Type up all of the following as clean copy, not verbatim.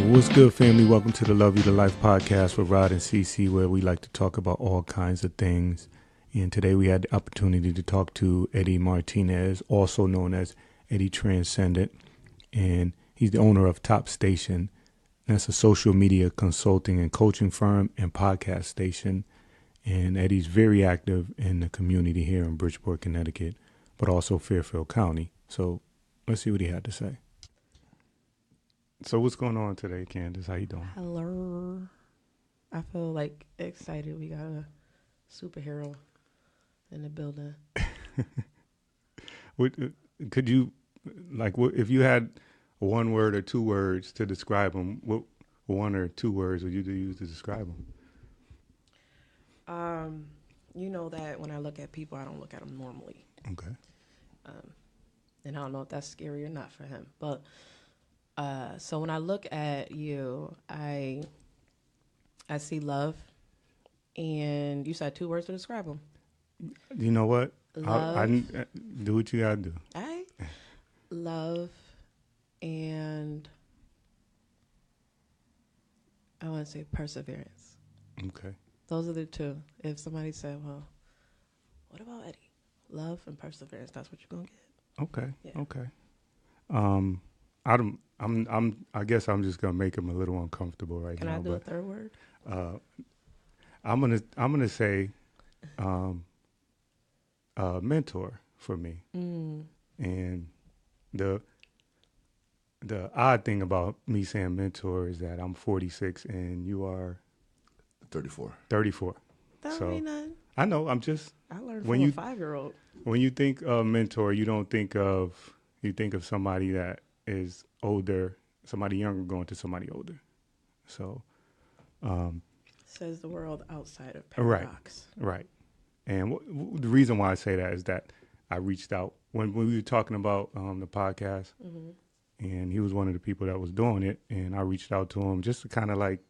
What's good, family? Welcome to the Love You to Life podcast with Rod and CC, where we like to talk about all kinds of things. And today we had the opportunity to talk to Eddie Martinez, also known as Eddie Tranzcendent. And he's the owner of Top Station. That's a social media consulting and coaching firm and podcast station. And Eddie's very active in the community here in Bridgeport, Connecticut, but also Fairfield County. So let's see what he had to say. So what's going on today, Candace? How you doing? Hello. I feel like excited. We got a superhero in the building. Could you, if you had one word or two words to describe him, what one or two words would you use to describe him? You know that when I look at people, I don't look at them normally. Okay. And I don't know if that's scary or not for him, but so when I look at you, I see love, and you said two words to describe him. You know what? Love. I do what you gotta do. All right. Love, and I want to say perseverance. Okay. Those are the two. If somebody said, well, what about Eddie? Love and perseverance. That's what you're going to get. Okay. Yeah. Okay. I guess I'm just gonna make him a little uncomfortable right now. Can I do a third word? I'm gonna say mentor for me. And the odd thing about me saying mentor is that I'm 46 and you are 34. That So ain't nothing. I know. I learned from when a you 5-year-old. When you think of mentor, you think of somebody that is older, somebody younger going to somebody older. So Says the world outside of paradox. Right. And the reason why I say that is that I reached out when we were talking about the podcast, and he was one of the people that was doing it, and I reached out to him just to kind of let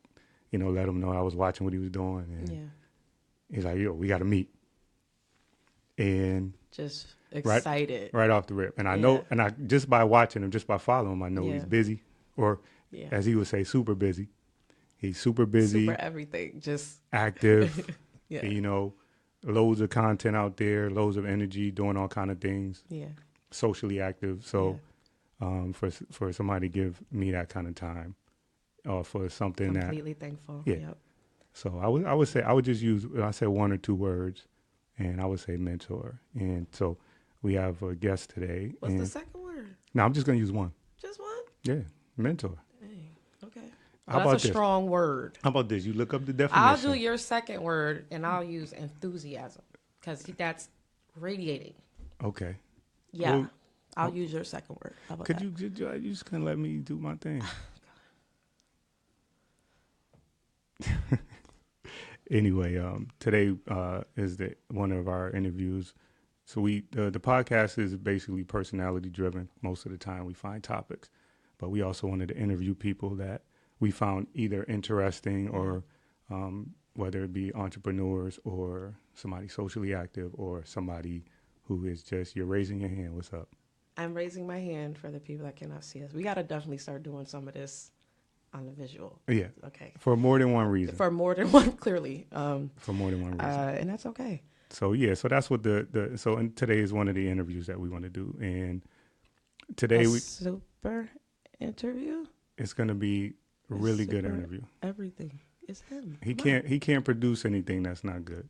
him know I was watching what he was doing, and he's like, "Yo, we got to meet." And just excited right off the rip. And I know, and I just by watching him, just by following him, I know he's busy, or as he would say, super busy. He's super busy, super everything, just active. Loads of content out there, loads of energy, doing all kind of things. Yeah, socially active. So, for somebody to give me that kind of time, or for something completely thankful. Yeah. Yep. So I would say I would just use, I say one or two words, and I would say mentor. And so we have a guest today. What's the second word? No, I'm just gonna use one. Just one? Yeah, mentor. Dang. Okay. How That's about a strong word. How about this? You look up the definition. I'll do your second word, and I'll use enthusiasm, because that's radiating. Okay. Yeah. Well, I'll use your second word. How about could that? you just kind of let me do my thing? Anyway, today is one of our interviews. So the podcast is basically personality driven. Most of the time we find topics, but we also wanted to interview people that we found either interesting or whether it be entrepreneurs or somebody socially active or somebody who is just, you're raising your hand. What's up? I'm raising my hand for the people that cannot see us. We got to definitely start doing some of this on the visual. Yeah. Okay. For more than one reason. For more than one, clearly. For more than one reason. And that's okay. So so that's what and today is one of the interviews that we want to do. And today super interview. It's going to be a really good interview. Everything is him. He can't produce anything that's not good.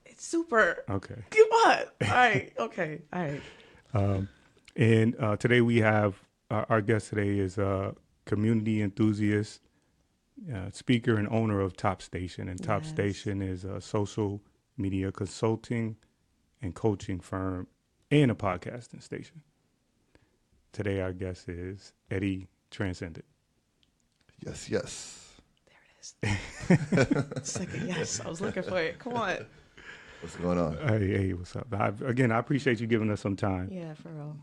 It's super. Okay. Come on. All right. Okay. All right. And today we have our guest today is community enthusiast, speaker and owner of Top Station. And Top Station is a social media consulting and coaching firm and a podcasting station. Today our guest is Eddie Tranzcendent. Yes. There it is. Second yes. I was looking for it. Come on. What's going on? Hey, what's up? I appreciate you giving us some time. Yeah, for real.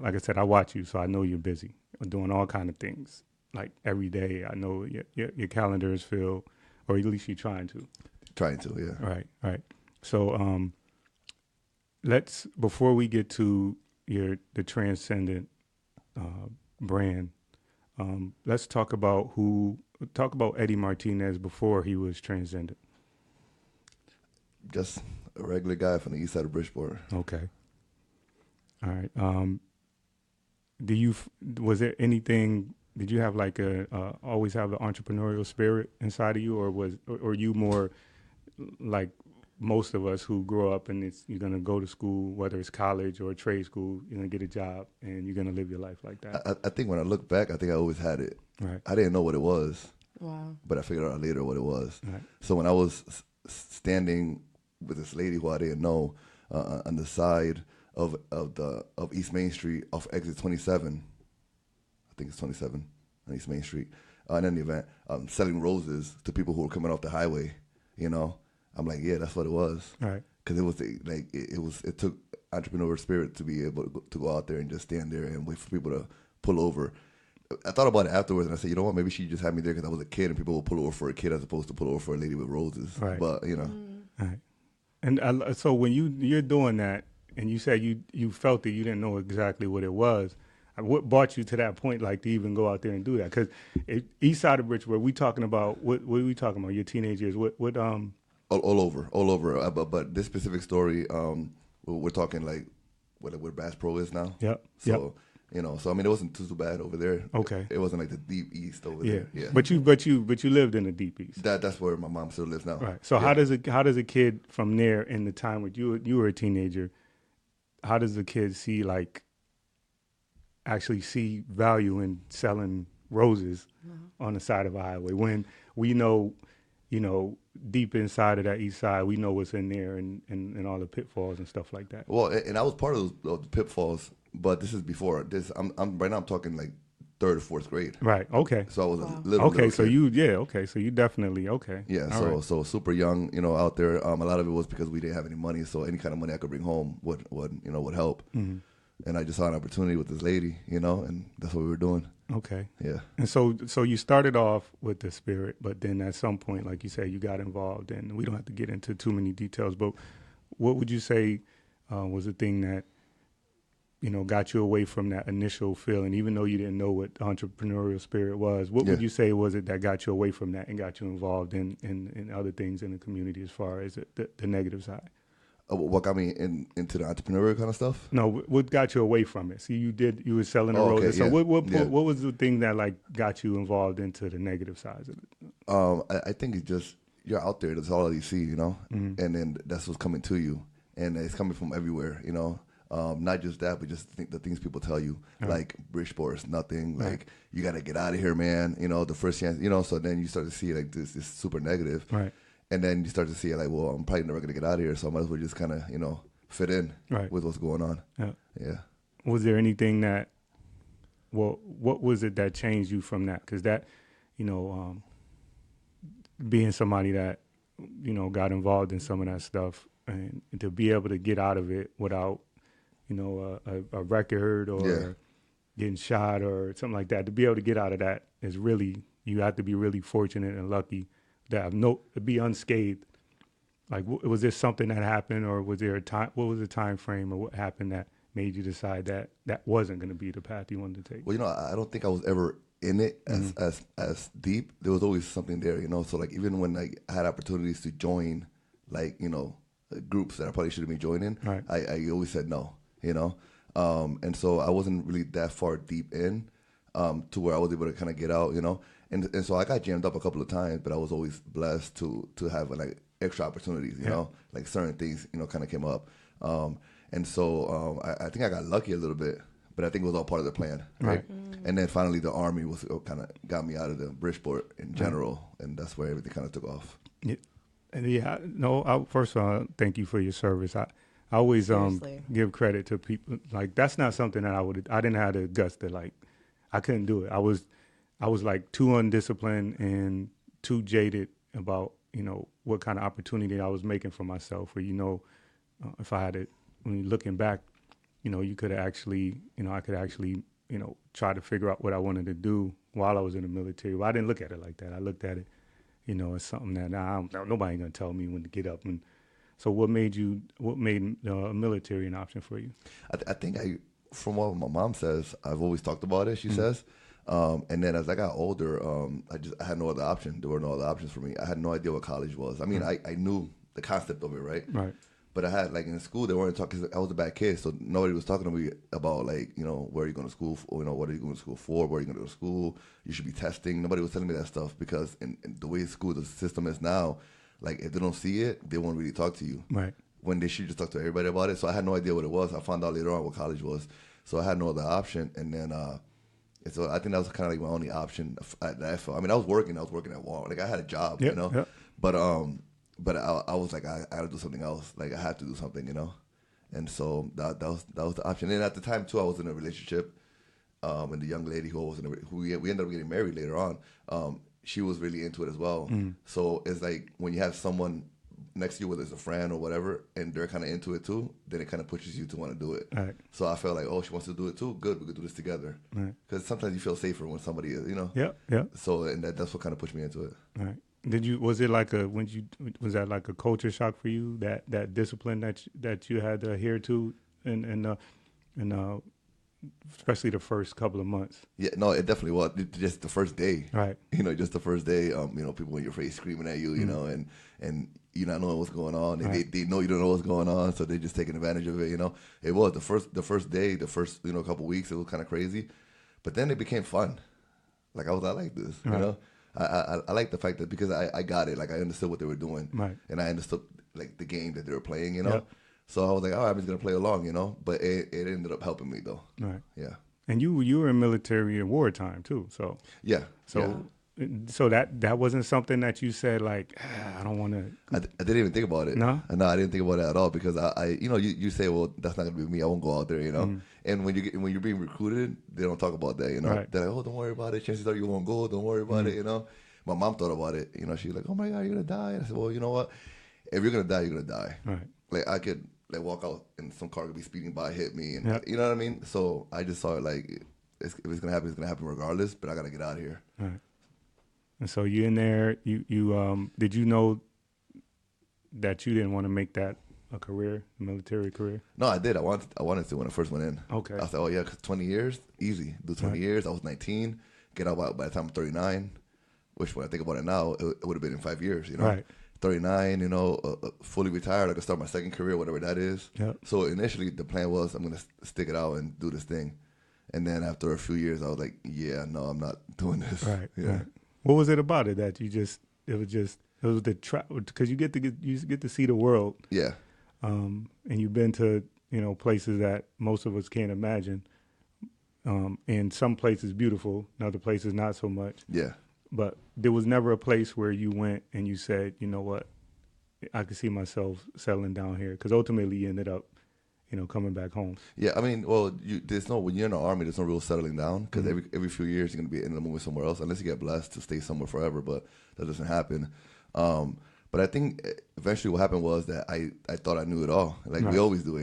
Like I said, I watch you, so I know you're busy doing all kind of things. Like every day, I know your calendar is filled, or at least you're trying to. Trying to, yeah. Right. So, before we get to the Tranzcendent brand, Let's talk about Eddie Martinez before he was Tranzcendent. Just a regular guy from the east side of Bridgeport. Okay. All right. Was there anything? Did you have like always have the entrepreneurial spirit inside of you, or you more like most of us who grow up and you're gonna go to school, whether it's college or a trade school, you're gonna get a job and you're gonna live your life like that? I think when I look back, I think I always had it. Right. I didn't know what it was. Wow. But I figured out later what it was. Right. So when I was standing with this lady who I didn't know on the side of East Main Street off exit 27, I think it's 27 on East Main Street, in any event, selling roses to people who were coming off the highway, I'm like, yeah, that's what it was. Right. Because it took entrepreneurial spirit to be able to go out there and just stand there and wait for people to pull over. I thought about it afterwards, and I said, you know what? Maybe she just had me there because I was a kid, and people would pull over for a kid as opposed to pull over for a lady with roses. Right. But Right. And so when you're doing that, and you said you felt that you didn't know exactly what it was, what brought you to that point, like to even go out there and do that? Because east side of Bridgeport, we talking about what are we talking about? Your teenage years? What all over. But this specific story, we're talking like where Bass Pro is now. Yep. So. So I mean, it wasn't too bad over there. Okay. It wasn't like the deep east over there. Yeah. But you lived in the deep east. That's where my mom still lives now. Right. So how does a kid from there in the time when you were a teenager, how does the kid actually see value in selling roses on the side of a highway when we know, deep inside of that east side, we know what's in there and all the pitfalls and stuff like that. Well, and I was part of the pitfalls. But this is before this. I'm right now. I'm talking like third or fourth grade. Right. Okay. So I was a little. Okay. So kid. So you definitely okay. Yeah. All so super young. Out there. A lot of it was because we didn't have any money. So any kind of money I could bring home would help. Mm-hmm. And I just saw an opportunity with this lady. And that's what we were doing. Okay. Yeah. And so you started off with the spirit, but then at some point, like you said, you got involved, and we don't have to get into too many details. But what would you say was the thing that got you away from that initial feeling, even though you didn't know what entrepreneurial spirit was? What would you say was it that got you away from that and got you involved in other things in the community as far as the negative side? What got me into the entrepreneurial kind of stuff? No, what got you away from it? See, you were selling the roses. Okay, so yeah. what was the thing that got you involved into the negative sides of it? I think it's just you're out there. That's all you see, Mm-hmm. and then that's what's coming to you, and it's coming from everywhere, Not just that, but just the things people tell you, like Bridgeport is nothing. Like you got to get out of here, man. The first chance, So then you start to see like this super negative, right? And then you start to see like, well, I'm probably never gonna get out of here, so I might as well just kind of fit in with what's going on. Yeah. Was there anything that, what was it that changed you from that? Because that, being somebody that got involved in some of that stuff, and to be able to get out of it without a record or getting shot or something like that, to be able to get out of that is really, you have to be really fortunate and lucky to be unscathed. Like, was there something that happened, or was there a time? What was the time frame, or what happened that made you decide that wasn't going to be the path you wanted to take? Well, I don't think I was ever in it as deep. There was always something there, So like even when I had opportunities to join, like groups that I probably should have been joining, right. I always said no. And so I wasn't really that far deep in to where I was able to kind of get out, and so I got jammed up a couple of times, but I was always blessed to have like extra opportunities, like certain things, kind of came up. And so I think I got lucky a little bit, but I think it was all part of the plan, right? And then finally the Army was kind of got me out of the Bridgeport in general, and that's where everything kind of took off. Yeah. First of all, thank you for your service. I always give credit to people. Like, that's not something that I didn't have the guts to, I couldn't do it. I was like too undisciplined and too jaded about, what kind of opportunity I was making for myself. Or, if I had it, when you're looking back, you could have actually, I could actually, try to figure out what I wanted to do while I was in the military. Well, I didn't look at it like that. I looked at it, as something that nobody going to tell me when to get up. And so what made military an option for you? I think from what my mom says, I've always talked about it, she says, And then as I got older, I had no other option. There were no other options for me. I had no idea what college was. I mean, I knew the concept of it, right? Right. But I had, like, in school, they weren't talking, because I was a bad kid, so nobody was talking to me about, like, where are you going to school for, what are you going to school for, where are you going to go to school, you should be testing. Nobody was telling me that stuff, because in the way the system is now, like, if they don't see it, they won't really talk to you. Right. When they should just talk to everybody about it. So I had no idea what it was. I found out later on what college was. So I had no other option. And then, so I think that was kind of like my only option that I felt. I mean, I was working at Walmart. Like, I had a job, Yep. But I was like, I got to do something else. Like, I had to do something, And so that was the option. And at the time too, I was in a relationship, and the young lady who we ended up getting married later on. She was really into it as well. So it's like when you have someone next to you, whether it's a friend or whatever, and they're kind of into it too, then it kind of pushes you to want to do it. Right. So I felt like, oh, she wants to do it too. Good, we could do this together. Right. Because sometimes you feel safer when somebody is, Yeah. So and that's what kind of pushed me into it. Right. Was that like a culture shock for you, that discipline that you had to adhere to, and especially the first couple of months? Yeah, no, it definitely was. Just the first day, Right. Just the first day. People in your face screaming at you, and you not knowing what's going on, and Right. they know you don't know what's going on, so they just taking advantage of it. It was the first day, the first couple weeks. It was kind of crazy, but then it became fun. Like, I like this, Right. I like the fact that because I got it, like, I understood what they were doing, Right. and I understood, like, the game that they were playing, Yep. So I was like, all right, I'm just gonna play along, But it ended up helping me though. Right. Yeah. And you were in military in wartime too, so Yeah. so that wasn't something that you said like, I don't want to. I didn't even think about it. No? I didn't think about it at all, because you say, well, that's not gonna be me. I won't go out there, And when you're being recruited, they don't talk about that, Right. They're like, oh, don't worry about it. Chances are you won't go. Don't worry about it, My mom thought about it. She's like, oh my God, you're gonna die. And I said, well, you know what? If you're gonna die, you're gonna die. Right. Like, I could walk out and some car could be speeding by, hit me, and Yep. you know what I mean. So I just saw it like, if it's gonna happen, it's gonna happen regardless. But I gotta get out of here. Right. And so you in there, you did you know that you didn't want to make that a career, a military career? No, I did. I wanted to when I first went in. Okay. I said, oh yeah, 'cause 20 years, easy. Do 20 Right. years. I was 19. Get out by the time I'm 39, which when I think about it now, it would have been in 5 years. Right. 39. Fully retired. I could start my second career, whatever that is. Yep. So initially, the plan was I'm gonna stick it out and do this thing. And then after a few years, I was like, yeah, no, I'm not doing this. Right. Yeah. Right. What was it about it that it was the because you get to see the world, Yeah. and you've been to places that most of us can't imagine, and some places beautiful, and other places not so much. Yeah. But there was never a place where you went and you said, you know what, I could see myself settling down here, because ultimately you ended up, coming back home. Yeah, I mean, well, when you're in the Army, there's no real settling down, because every few years you're gonna be ending up moving somewhere else, unless you get blessed to stay somewhere forever. But that doesn't happen. But I think eventually what happened was that I thought I knew it all, like we always do,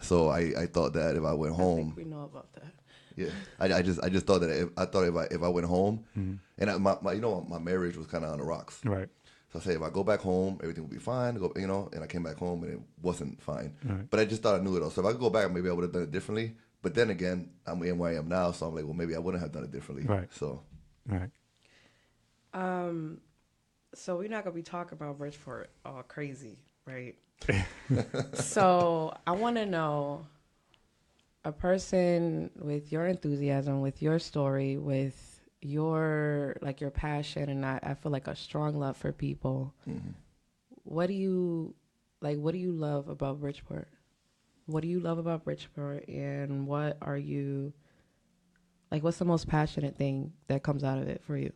So I thought that if I went home, I think we know about that. yeah, I just thought that if I went home, and my marriage was kind of on the rocks. Right. So I say if I go back home, everything will be fine. And I came back home and it wasn't fine. Right. But I just thought I knew it all. So if I could go back, maybe I would have done it differently. But then again, I'm in where I am now, so I'm like, well, maybe I wouldn't have done it differently. Right. So. Right. So we're not gonna be talking about Bridgeport all crazy, right? So I want to know, a person with your enthusiasm, with your story, with your passion, and I feel like a strong love for people. Mm-hmm. What do you love about Bridgeport? What do you love about Bridgeport, and what's the most passionate thing that comes out of it for you?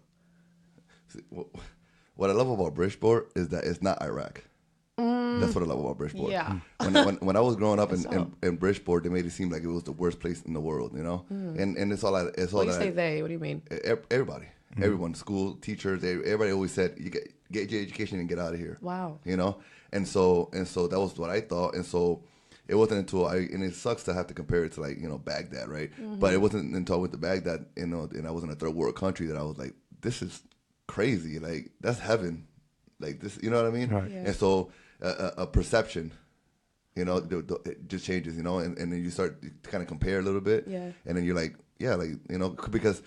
What I love about Bridgeport is that it's not Iraq. That's what I love about Bridgeport. Yeah. When I was growing up So. in Bridgeport, they made it seem like it was the worst place in the world, And it's all that. It's all When you that. say they, what do you mean? Everybody, everyone, school, teachers, everybody always said, you get your education and get out of here. Wow. And so that was what I thought. And so it wasn't until and it sucks to have to compare it to Baghdad, right? But it wasn't until I went to Baghdad, and I was in a third world country, that I was like, this is crazy. Like, that's heaven. Like this, you know what I mean? Right. Yeah. And so a perception, it just changes, and then you start to kind of compare a little bit. Yeah. And then you're like, yeah, because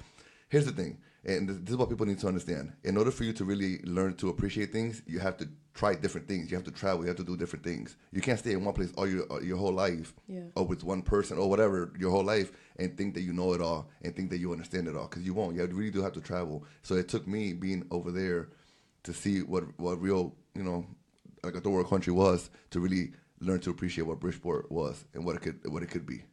here's the thing, and this is what people need to understand. In order for you to really learn to appreciate things, you have to try different things. You have to travel. You have to do different things. You can't stay in one place all your whole life, or with one person or whatever your whole life, and think that you know it all and think that you understand it all, because you won't. You really do have to travel. So it took me being over there to see what real, like a third world country was, to really learn to appreciate what Bridgeport was and what it could be.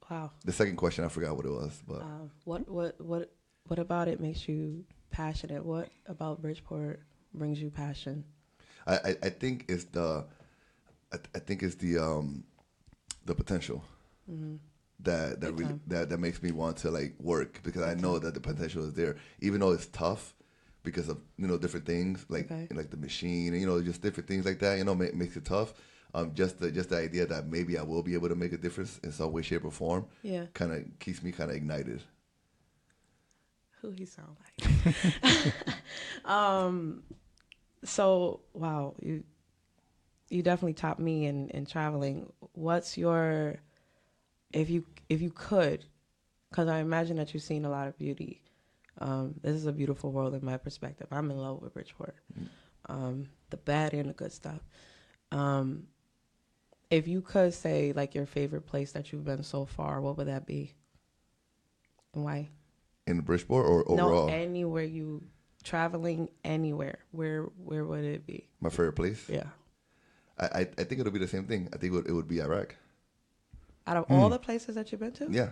Wow. The second question, I forgot what it was, but what about it makes you passionate? What about Bridgeport brings you passion? I think it's the the potential that makes me want to like work, because I know that the potential is there, even though it's tough because of different things like the machine and just different things like that makes it tough. Just the idea that maybe I will be able to make a difference in some way, shape, or form, kind of keeps me kind of ignited. Who he sound like? So wow, you definitely topped me in traveling. What's your, if you could, because I imagine that you've seen a lot of beauty. This is a beautiful world in my perspective. I'm in love with Bridgeport, the bad and the good stuff. If you could say like your favorite place that you've been so far, what would that be? And why? In Bridgeport or overall? No, anywhere you traveling, anywhere. Where would it be? My favorite place? Yeah. I think it'll be the same thing. I think it would be Iraq. Out of all the places that you've been to? Yeah.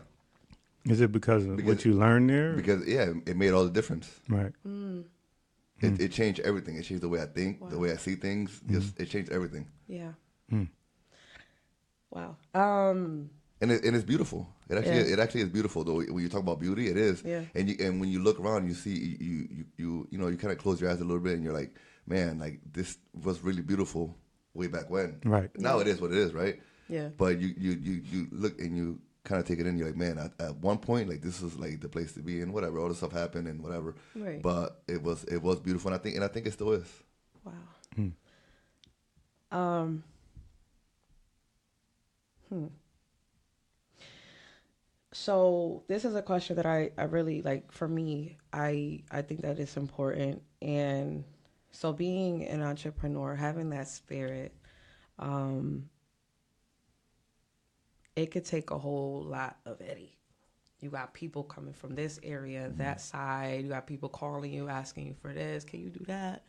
Is it because what you learned there? Because it made all the difference. Right. It changed everything. It changed the way I think, the way I see things. Just it changed everything. Yeah. Wow. And it's beautiful. It actually is beautiful though. When you talk about beauty, it is. Yeah. And when you look around, you see you kind of close your eyes a little bit, and you're like, man, like this was really beautiful way back when. Right. Now it is what it is, right? Yeah. But you look and you kind of take it in. You're like, man, at one point, like this was like the place to be, and whatever, all this stuff happened and whatever. Right. But it was beautiful, and I think it still is. Wow. So this is a question that I really like. For me, I think that it's important. And so being an entrepreneur, having that spirit, it could take a whole lot of Eddie. You got people coming from this area, that side. You got people calling you, asking you for this. Can you do that?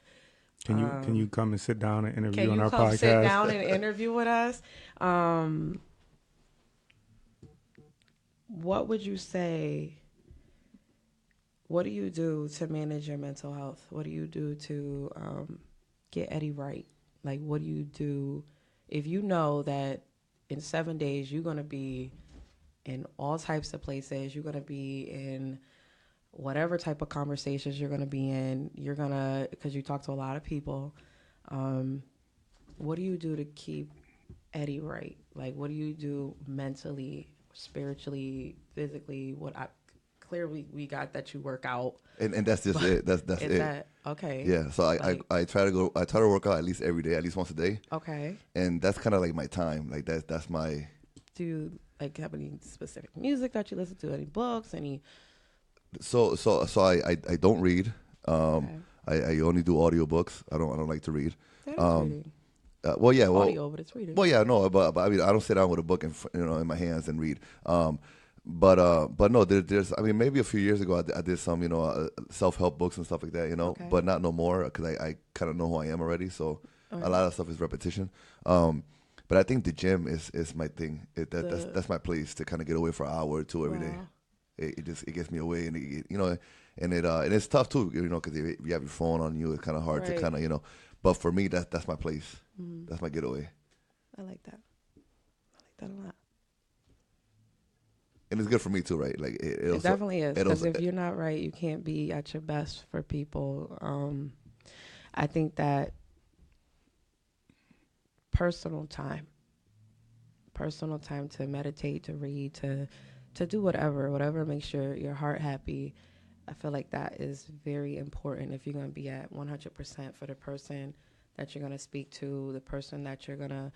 Can you come and sit down and interview on our podcast? Can you come sit down and interview with us? What would you say? What do you do to manage your mental health? What do you do to get Eddie right? Like, what do you do if you know that in 7 days you're going to be in all types of places? You're going to be in whatever type of conversations you're going to be in. You're going to, because you talk to a lot of people. What do you do to keep Eddie right? Like, what do you do mentally, spiritually, physically? Clearly we got that you work out, and that's just it. That's it. Okay. Yeah. So I try to work out at least every day, at least once a day. Okay. And that's kind of like my time. Like that's my. Do you like have any specific music that you listen to? Any books? Any? So I don't read. I only do audiobooks. I don't like to read. Reading. Audio, but it's reading. Well, yeah, no, but I mean, I don't sit down with a book in my hands and read. But no, there's. I mean, maybe a few years ago, I did some, self-help books and stuff like that, Okay. But not no more, because I kind of know who I am already. So a lot of stuff is repetition. But I think the gym is my thing. That's my place to kind of get away for an hour or two every day. It gets me away, and and it's tough too, because if you have your phone on you, it's kind of hard to kind of But for me, that's my place. That's my getaway. I like that. A lot. And it's good for me too, right? Like it definitely is, because if you're not right, you can't be at your best for people. I think that personal time to meditate, to read, to do whatever makes your heart happy. I feel like that is very important if you're going to be at 100% for the person that you're going to speak to, the person that you're going to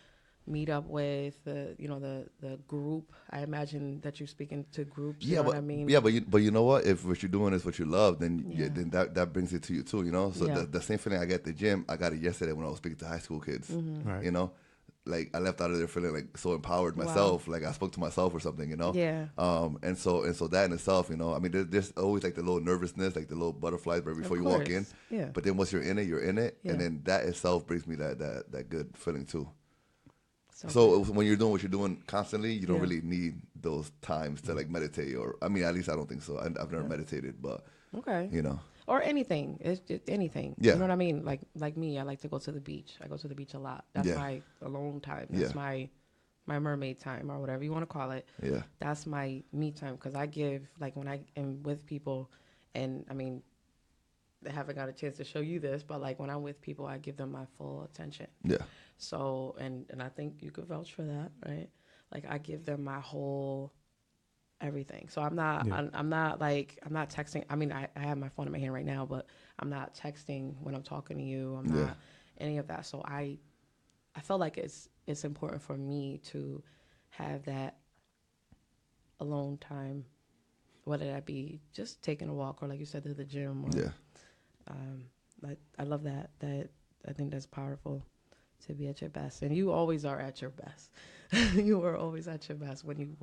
meet up with, the group. I imagine that you're speaking to groups. Yeah, You know but what I mean? but you know what? If what you're doing is what you love, then Yeah. then that brings it to you too. You know, so Yeah. the same feeling I get at the gym, I got it yesterday when I was speaking to high school kids. Right. You know, like I left out of there feeling like so empowered Wow. myself, like I spoke to myself or something. You know. Yeah. And so that in itself, you know, I mean, there's always like the little nervousness, like the little butterflies right before Of you walk in. course. Yeah. But then once you're in it, Yeah. and then that itself brings me that good feeling too. So, So when you're doing what you're doing constantly, you don't Yeah. really need those times to like meditate, or I mean, at least I don't think so. I've never meditated, but okay. you know, Or anything. It's just anything. Yeah. You know what I mean? Like me, I like to go to the beach. I go to the beach a lot. That's Yeah. my alone time. That's Yeah. my mermaid time, or whatever you want to call it. yeah, That's my me time, because I give, like, when I am with people, and I mean, I haven't got a chance to show you this, but like when I'm with people, I give them my full attention. yeah, So, and I think you could vouch for that, right? Like, I give them my whole everything. So I'm not, Yeah. I'm not texting. I mean, I have my phone in my hand right now, but I'm not texting when I'm talking to you. I'm Yeah. not any of that. So I felt like it's important for me to have that alone time, whether that be just taking a walk, or like you said, to the gym. Or, yeah. I love that. I think that's powerful, to be at your best, and you always are at your best. You are always at your best when you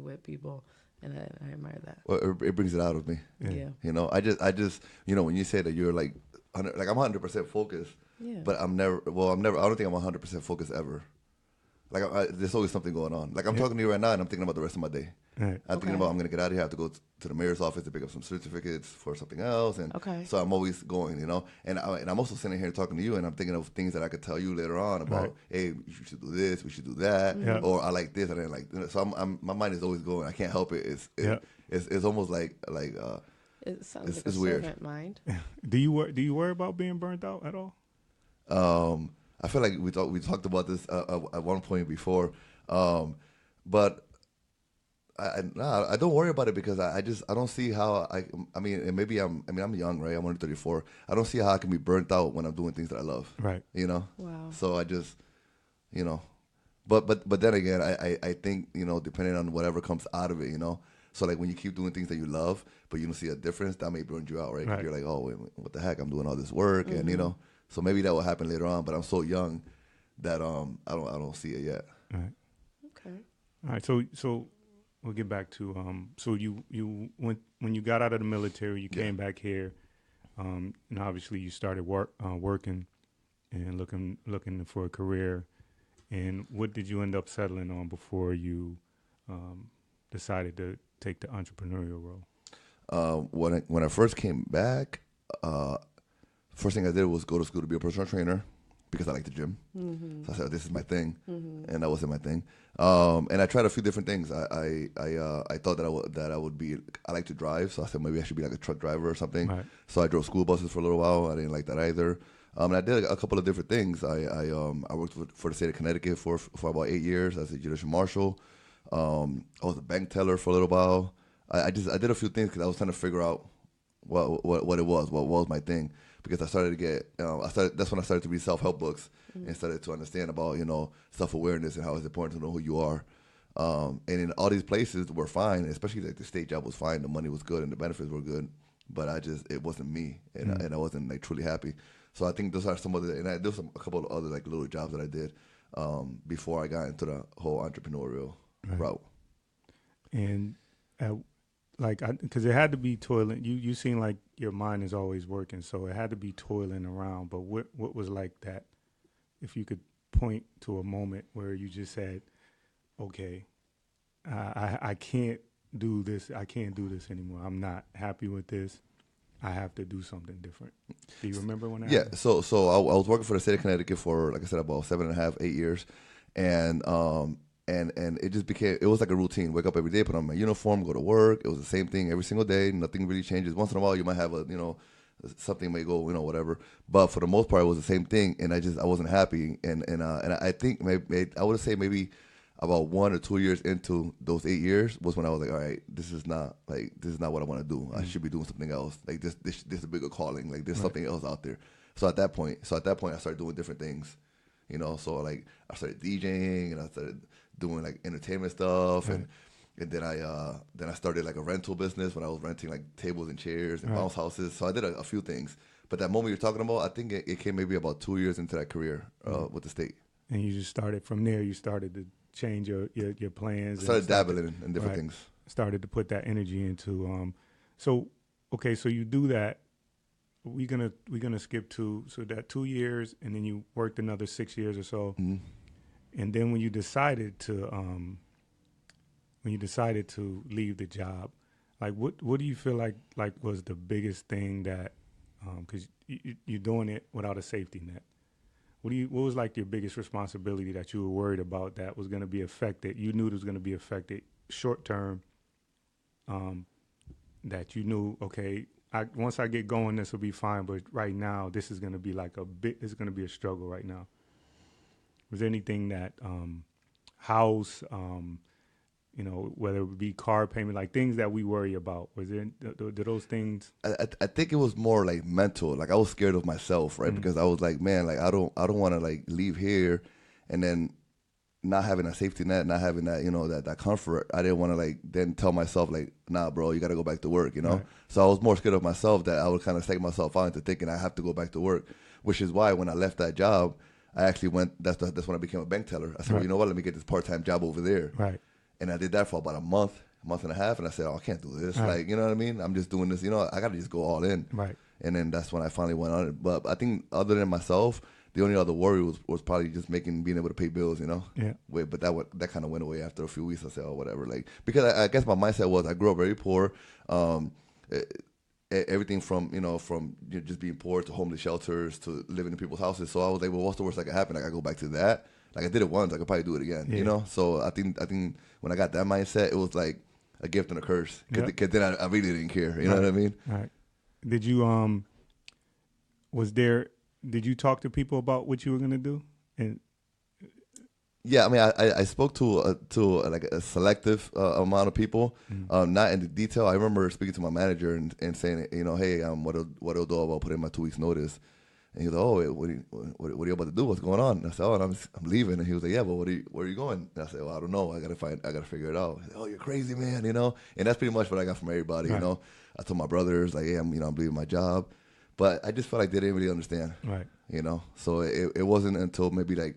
with people, and I admire that. Well, it brings it out of me. Yeah. You know, I just, you know, when you say that you're like, I'm 100% focused, Yeah. but I'm never. I don't think I'm 100% focused ever. Like there's always something going on. Like I'm talking to you right now, and I'm thinking about the rest of my day. Right. I'm thinking Okay. about I'm gonna get out of here. I have to go to the mayor's office to pick up some certificates for something else, and Okay. so I'm always going, you know. And I'm also sitting here talking to you, and I'm thinking of things that I could tell you later on about. Right. Hey, you should do this. We should do that. Yeah. Or I like this. I didn't like. So my mind is always going. I can't help it. It's almost like It sounds like it's a weird. servant mind. Do you worry about being burnt out at all? I feel like we talked about this at one point before, but I don't worry about it because I don't see how I mean, and maybe I'm young, right? I'm only 34. I don't see how I can be burnt out when I'm doing things that I love. Right. You know. Wow. So I just, you know, but then again, I think, you know, depending on whatever comes out of it, you know. So like when you keep doing things that you love, but you don't see a difference, that may burn you out, right? 'Cause Right. you're like, oh, wait, what the heck? I'm doing all this work, and you know. So maybe that will happen later on, but I'm so young that I don't see it yet. Right. Okay. All right. So we'll get back to so you went when you got out of the military, you came back here, and obviously you started working and looking for a career. And what did you end up settling on before you decided to take the entrepreneurial role? When I first came back, first thing I did was go to school to be a personal trainer because I like the gym. Mm-hmm. So I said, this is my thing, and that wasn't my thing. And I tried a few different things. I thought that I would be. I like to drive, so I said maybe I should be like a truck driver or something. Right. So I drove school buses for a little while. I didn't like that either. And I did a couple of different things. I worked for the state of Connecticut for about 8 years as a judicial marshal. I was a bank teller for a little while. I did a few things because I was trying to figure out what it was, what was my thing. Because I started to get, that's when I started to read self-help books and started to understand about, you know, self-awareness and how it's important to know who you are. And in all these places were fine, especially like the state job was fine, the money was good and the benefits were good, but it wasn't me, and I wasn't like truly happy. So I think those are some of the, and there was a couple of other like little jobs that I did before I got into the whole entrepreneurial route. And because it had to be toiling. You seem like your mind is always working, so it had to be toiling around. But what was like that? If you could point to a moment where you just said, "Okay, I can't do this. I can't do this anymore. I'm not happy with this. I have to do something different." Do you remember when that happened? So I was working for the state of Connecticut for, like I said, about 7.5, 8 years, and it just became, it was like a routine. Wake up every day, put on my uniform, go to work. It was the same thing every single day. Nothing really changes. Once in a while, you might have something may go, whatever. But for the most part, it was the same thing, and I wasn't happy. And I think maybe I would say maybe about 1 or 2 years into those 8 years was when I was like, all right, this is not what I want to do. I should be doing something else. Like this is a bigger calling. Like there's something else out there. So at that point, I started doing different things. you know. So like I started DJing and I started doing like entertainment stuff, Right. and then I started like a rental business when I was renting like tables and chairs and Right. bounce houses. So I did a few things. But that moment you're talking about, I think it came maybe about 2 years into that career with the state. And you just started from there. You started to change your plans I and started dabbling in different right, things. started to put that energy into. So okay, so you do that. We're gonna skip so that 2 years, and then you worked another 6 years or so, and then when you decided to leave the job, like what do you feel like was the biggest thing that because you're doing it without a safety net. What was like your biggest responsibility that you were worried about that was going to be affected? You knew it was going to be affected short term. That you knew, okay, once I get going, this will be fine. But right now, this is going to be like it's going to be a struggle right now. Was there anything that house, whether it would be car payment, like things that we worry about? Was there do those things? I think it was more like mental. Like I was scared of myself, right? Because I was like, man, like I don't want to like leave here, and then not having a safety net, not having that, that comfort. I didn't want to like then tell myself like, nah, bro, you got to go back to work, Right. So I was more scared of myself that I would kind of take myself out into thinking I have to go back to work, which is why when I left that job, I actually went. That's when I became a bank teller. I said, well, Right. you know what? Let me get this part-time job over there. Right. And I did that for about a month and a half, and I said, oh, I can't do this. Right. Like, you know what I mean? I'm just doing this. I got to just go all in. Right. And then that's when I finally went on it. But I think other than myself, the only other worry was probably just being able to pay bills, Yeah. But that kind of went away after a few weeks. I said, oh, whatever. Like, because I guess my mindset was I grew up very poor. Everything from just being poor to homeless shelters to living in people's houses. So I was like, well, what's the worst that could happen? Like I go back to that. Like I did it once, I could probably do it again. Yeah. So I think when I got that mindset, it was like a gift and a curse. Cause then I really didn't care. You know what I mean? Right. Did you did you talk to people about what you were gonna do? And Yeah, I mean, I spoke to like a selective amount of people, not in the detail. I remember speaking to my manager and saying, hey, what I'll do about putting in my 2 weeks notice. And he was like, oh, what are you about to do? What's going on? And I said, oh, I'm leaving. And he was like, yeah, but where are you going? And I said, well, I don't know. I gotta figure it out. He said, oh, you're crazy, man. And that's pretty much what I got from everybody. Right. I told my brothers like, hey, I'm leaving my job, but I just felt like they didn't really understand. right. So it wasn't until maybe like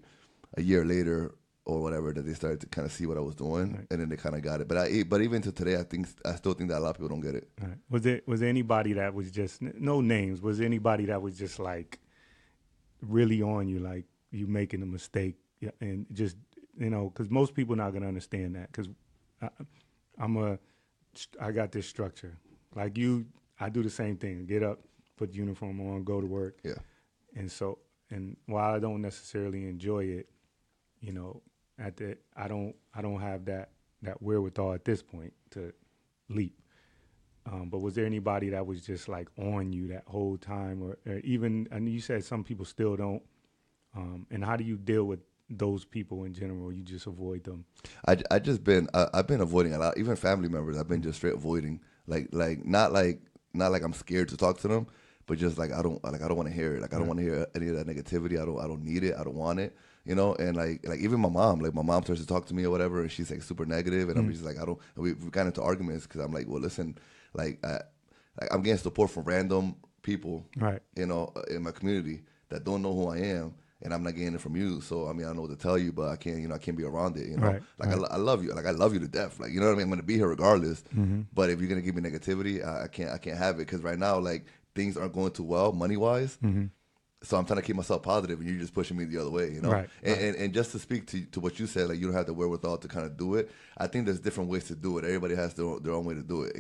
a year later or whatever that they started to kind of see what I was doing, Right. and then they kind of got it. But even to today, I still think that a lot of people don't get it. Right. Was there anybody that was just no names? Was there anybody that was just like really on you, like you making a mistake, and just because most people not gonna understand that because I got this structure like you. I do the same thing. Get up, put the uniform on, go to work. Yeah. And while I don't necessarily enjoy it, I don't have that wherewithal at this point to leap. But was there anybody that was just like on you that whole time, or even? And you said some people still don't. And how do you deal with those people in general? You just avoid them. I've been avoiding a lot, even family members. I've been just straight avoiding, not like I'm scared to talk to them, but just like I don't want to hear it. Like I don't want to hear any of that negativity. I don't need it. I don't want it. And like even my mom starts to talk to me or whatever, and she's like super negative, and I'm just like we've gotten into arguments because I'm like, well, listen, like I'm getting support from random people, Right. in my community that don't know who I am, and I'm not getting it from you. So I mean, I know what to tell you, but I can't be around it. Right, Like right. I love you, like I love you to death. Like you know what I mean. I'm gonna be here regardless. But if you're gonna give me negativity, I can't have it because right now like things aren't going too well money wise. So I'm trying to keep myself positive, and you're just pushing me the other way, Right, And just to speak to what you said, like you don't have the wherewithal to kind of do it. I think there's different ways to do it. Everybody has their own way to do it,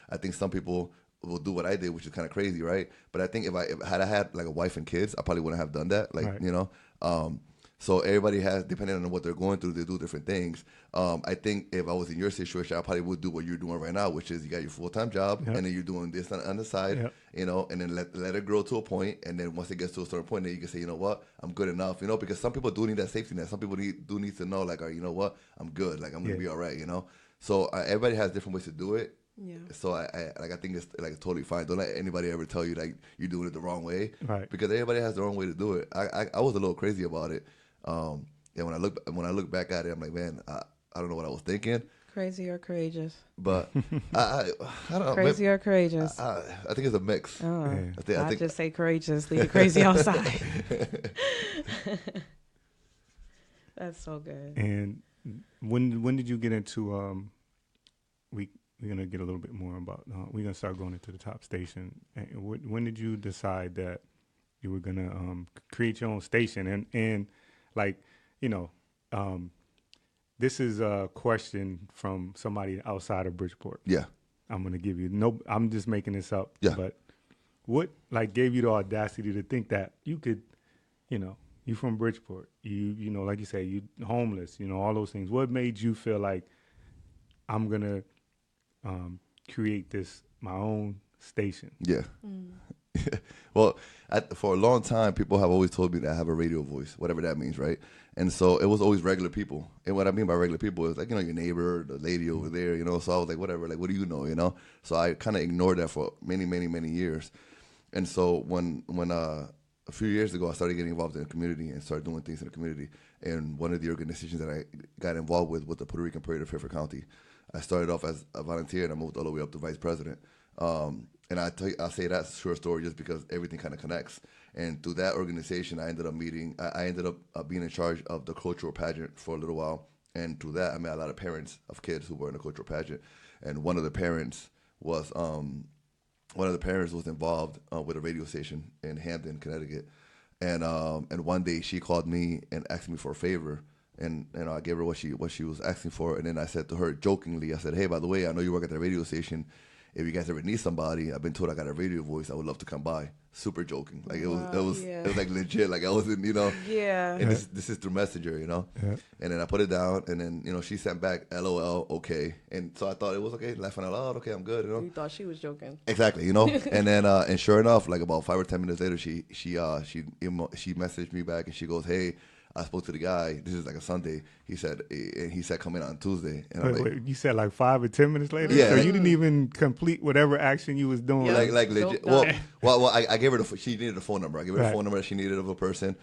I think some people will do what I did, which is kind of crazy, right? But I think if I had like a wife and kids, I probably wouldn't have done that, like Right. So everybody has, depending on what they're going through, they do different things. I think if I was in your situation, I probably would do what you're doing right now, which is you got your full-time job, Yep. and then you're doing this on the side, Yep. And then let it grow to a point, and then once it gets to a certain point, then you can say, you know what, I'm good enough, because some people do need that safety net. Some people do need to know, like, all right, you know what, I'm good, like I'm gonna Yeah. be all right, So everybody has different ways to do it. Yeah. So I think it's like totally fine. Don't let anybody ever tell you like you're doing it the wrong way, Right. because everybody has their own way to do it. I was a little crazy about it. And when I look back at it, I'm like, man, I don't know what I was thinking. Crazy or courageous? But I don't know. Crazy or courageous? I think it's a mix. Oh, I I think just say courageous. Leave the crazy outside. That's so good. And when did you get into we're gonna get a little bit more about we're gonna start going into the top station. And when did you decide that you were gonna create your own station? And like, you know, this is a question from somebody outside of Bridgeport. Yeah. I'm gonna give you I'm just making this up. Yeah. But what like gave you the audacity to think that you could, you know, you from Bridgeport, you know, like you say, you homeless, you know, all those things. What made you feel like I'm gonna create my own station? Yeah. Well, for a long time, people have always told me that I have a radio voice, whatever that means, right? And so it was always regular people. And what I mean by regular people is like, you know, your neighbor, the lady over there, you know. So I was like, whatever, like, what do you know, you know? So I kind of ignored that for many, many, many years. And so when a few years ago, I started getting involved in the community and started doing things in the community. And one of the organizations that I got involved with was the Puerto Rican Parade of Fairfield County. I started off as a volunteer and I moved all the way up to vice president. And I say that's a short story just because everything kind of connects. And through that organization, I ended up being in charge of the cultural pageant for a little while. And through that, I met a lot of parents of kids who were in the cultural pageant. And one of the parents was involved with a radio station in Hampton, Connecticut. And one day she called me and asked me for a favor. And I gave her what she was asking for. And then I said to her jokingly, I said, hey, by the way, I know you work at the radio station. If you guys ever need somebody, I've been told I got a radio voice. I would love to come by. Super joking. Like it was like legit. Like I wasn't, you know. Yeah. And this is through Messenger, you know. Yeah. And then I put it down, and then you know she sent back LOL, okay. And so I thought it was okay, laughing out loud. Okay, I'm good, you know. You thought she was joking. Exactly, you know. And then and sure enough, like about 5 or 10 minutes later, she messaged me back and she goes, hey, I spoke to the guy. This is like a Sunday. He said come in on Tuesday. And wait, you said like 5 or 10 minutes later? Yeah. So you didn't even complete whatever action you was doing. Yeah. Like legit. Well, I gave her she needed a phone number. I gave her the phone number that she needed of a person.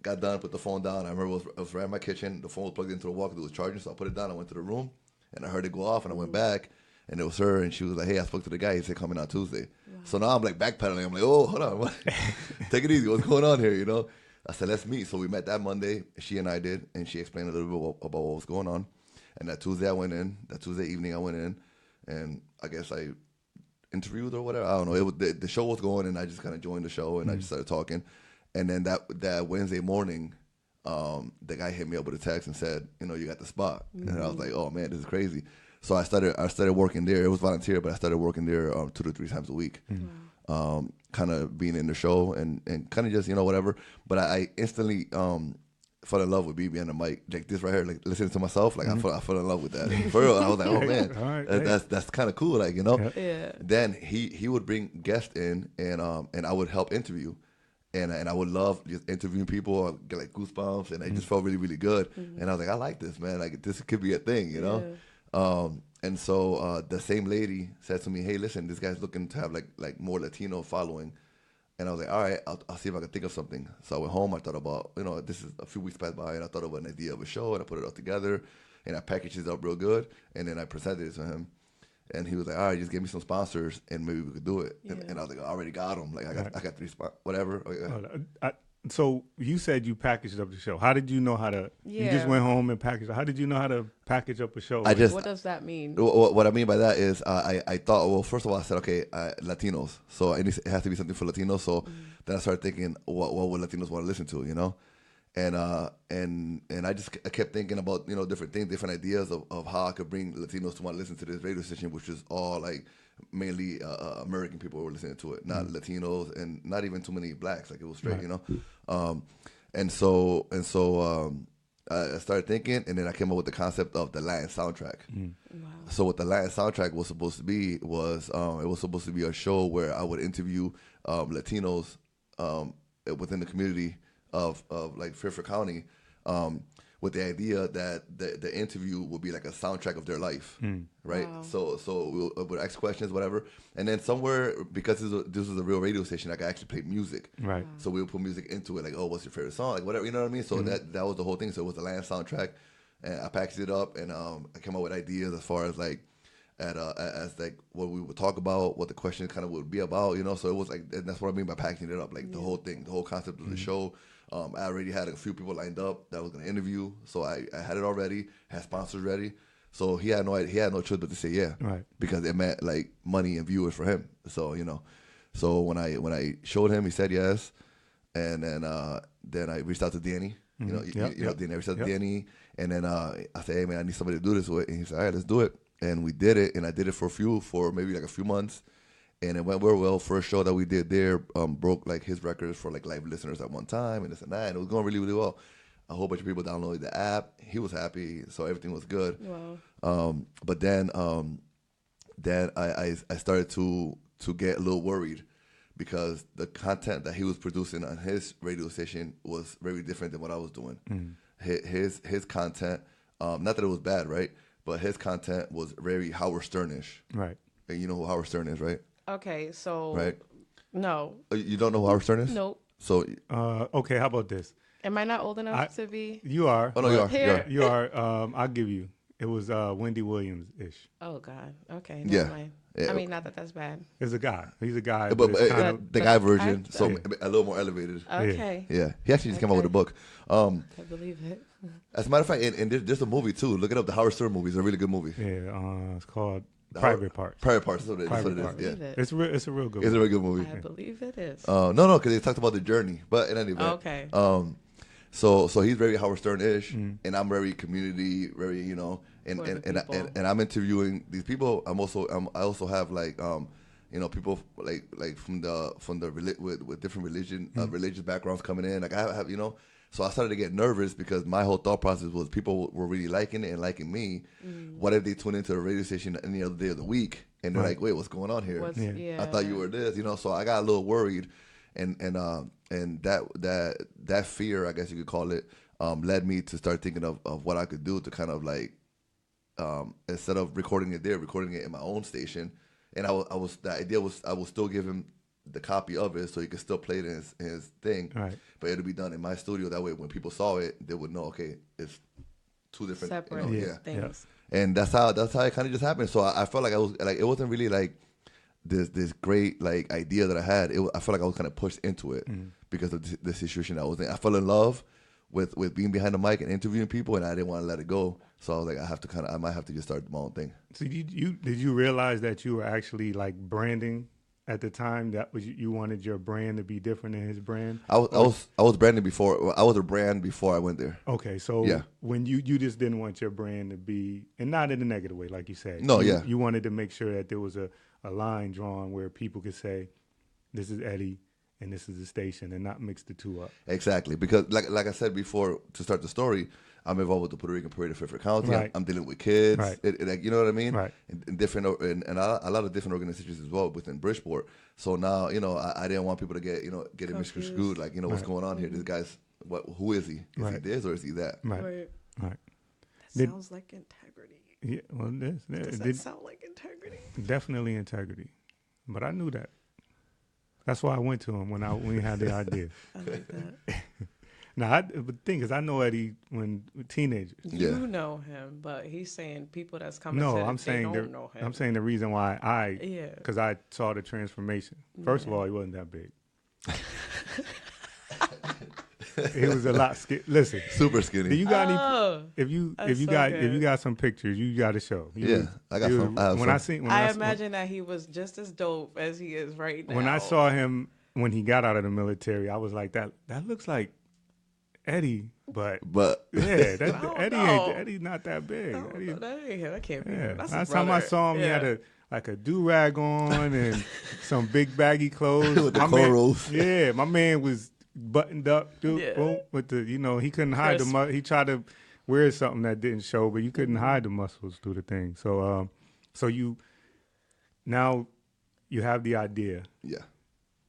Got done, put the phone down. I remember it was right in my kitchen. The phone was plugged into the wall because it was charging. So I put it down. I went to the room, and I heard it go off. And I went back, and it was her. And she was like, hey, I spoke to the guy. He said come in on Tuesday. Wow. So now I'm like backpedaling. I'm like, oh, hold on. Take it easy. What's going on here, you know? I said, let's meet. So we met that Monday. She and I did, and she explained a little bit about what was going on. And that Tuesday I went in. That Tuesday evening I went in, and I guess I interviewed or whatever. I don't know. The show was going, and I just kind of joined the show, and I just started talking. And then that Wednesday morning, the guy hit me up with a text and said, you know, you got the spot. And I was like, oh man, this is crazy. So I started working there. It was volunteer, but I started working there 2 to 3 times a week. Kind of being in the show and kind of just, you know, whatever. But I instantly fell in love with BB and the mic. Like this right here, like listening to myself, like I fell in love with that. For real. I was like, oh man, that's kind of cool. Like, you know. Yeah. Then he would bring guests in and I would help interview. And I would love just interviewing people. I'd get like goosebumps, and I just felt really, really good. And I was like, I like this, man. Like this could be a thing, you know. Yeah. And so the same lady said to me, hey, listen, this guy's looking to have like more Latino following. And I was like, all right, I'll see if I can think of something. So I went home. I thought about, you know, this is a few weeks passed by, and I thought of an idea of a show, and I put it all together, and I packaged it up real good, and then I presented it to him. And he was like, all right, just give me some sponsors, and maybe we could do it. Yeah. And I was like, I already got them. Like, I got 3 spots, whatever. So you said you packaged up the show. How did you know how to? Yeah. You just went home and packaged. How did you know how to package up a show? What does that mean? What I mean by that is I thought, well, first of all, I said, okay, Latinos. So it has to be something for Latinos. So then I started thinking, what would Latinos want to listen to, you know? And I kept thinking about, you know, different things, different ideas of how I could bring Latinos to want to listen to this radio station, which is all like mainly American people who were listening to it, not Latinos and not even too many blacks. Like it was straight, you know. And so I started thinking, and then I came up with the concept of the Latin soundtrack. Wow. So what the Latin soundtrack was supposed to be was it was supposed to be a show where I would interview within the community of like Fairfield County, with the idea that the interview would be like a soundtrack of their life, right? Wow. So we'll ask questions, whatever, and then somewhere, because this is a real radio station, I could actually play music, Right. so we'll put music into it, like, oh, what's your favorite song, like whatever, you know what I mean? So that was the whole thing. So it was the land soundtrack, and I packaged it up, and I came up with ideas as far as like as like what we would talk about, what the question kind of would be about, you know. So it was like, and that's what I mean by packaging it up, like the whole thing, the whole concept of the show. I already had a few people lined up that I was going to interview, so I had it already, had sponsors ready. So he had no choice but to say yeah, Right. because it meant like money and viewers for him. So you know, so when I showed him, he said yes, and then I reached out to Danny. You know, you know, Danny. I reached out to Danny, and then I said, hey man, I need somebody to do this with, and he said, all right, let's do it. And we did it, and I did it for maybe like a few months, and it went very well. First show that we did there broke like his records for like live listeners at one time, and this and that, and it was going really, really well. A whole bunch of people downloaded the app. He was happy, so everything was good. Wow. But then I started to get a little worried because the content that he was producing on his radio station was very different than what I was doing. His content, not that it was bad, right? But his content was very Howard Stern-ish. Right. And you know who Howard Stern is, right? Okay, so Right. no, You don't know who Howard Stern is? nope. So Okay, how about this? Am I not old enough to be? You are. oh no, you are. Here. You are. I'll give you. It was Wendy Williams-ish. Oh God. Okay. Yeah. Never mind. Yeah. I mean, not that that's bad. It's a guy. He's a guy. But it's kind of, the but guy version, I- so a little more elevated. Okay. Yeah, he actually just came out with a book. I believe it. As a matter of fact, and there's a movie too. Look it up. The Howard Stern movie is a really good movie. yeah, it's called The Private Parts. Private Parts. That's what Private it Parts. is. Yeah, Believe it. It's a real good. it's a one. really good movie. I believe it is. No, because they talked about the journey. But in any event, Okay. So he's very Howard Stern-ish, and I'm very community, very and For the and people. and I'm interviewing these people. I also have like people like from the with different religious backgrounds coming in. Like I have So I started to get nervous because my whole thought process was people were really liking it and liking me. What if they tune into the radio station any other day of the week and they're like, wait, what's going on here? I thought you were this, So I got a little worried, and that fear, I guess you could call it, led me to start thinking of what I could do to kind of like instead of recording it there, recording it in my own station. And the idea was I will still give him the copy of it so he could still play it in his thing, Right. but it'll be done in my studio. That way, when people saw it, they would know, okay, it's two different Separate things. And that's how it kind of just happened. So I felt like I was like, it wasn't really like this great like idea that I had. I felt like I was kind of pushed into it because of the situation I was in. I fell in love with being behind the mic and interviewing people, and I didn't want to let it go. So I was like, I might have to just start my own thing. So did you realize that you were actually like branding at the time? That was you wanted your brand to be different than his brand? I was branding before. I was a brand before I went there. Okay, so Yeah. when you just didn't want your brand to be, and not in a negative way, like you said. No, you, yeah. You wanted to make sure that there was a line drawn where people could say, this is Eddie and this is the station, and not mix the two up. Exactly, because like I said before, to start the story, I'm involved with the Puerto Rican Parade of Fairfield County. Right. I'm dealing with kids. Right. Like, you know what I mean? Right. And different and a lot of different organizations as well within Bridgeport. So now I didn't want people to get it misconstrued. Like what's going on here? This guy's who is he? Is he Right. this or is he that? Right. Right. That sounds like integrity. Yeah. Well, Does that sound like integrity? definitely integrity, but I knew that. That's why I went to him when we had the idea. I like that. Now, the thing is, I know Eddie when teenagers. Yeah. You know him, but he's saying people that's coming No, to I'm they saying don't know him. I'm saying the reason why Yeah. because I saw the transformation. First of all, he wasn't that big. He was a lot. Listen, Super skinny. do you got any? Oh, If you that's so got good. some pictures, you got to show. I got some. I have When I some. seen when I I imagine that he was just as dope as he is right now. when I saw him when he got out of the military, I was like, that looks like Eddie, but yeah, don't Eddie know. Eddie's not that big. Eddie, that can't be. yeah. That's Last his time I brother. saw him, he had a do-rag on and some big baggy clothes. With the My man- cornrows. Yeah, my man was buttoned up, dude, Yeah. boom, with the, he couldn't hide Crisp. he tried to wear something that didn't show, but you couldn't hide the muscles through the thing. So, so you have the idea. Yeah.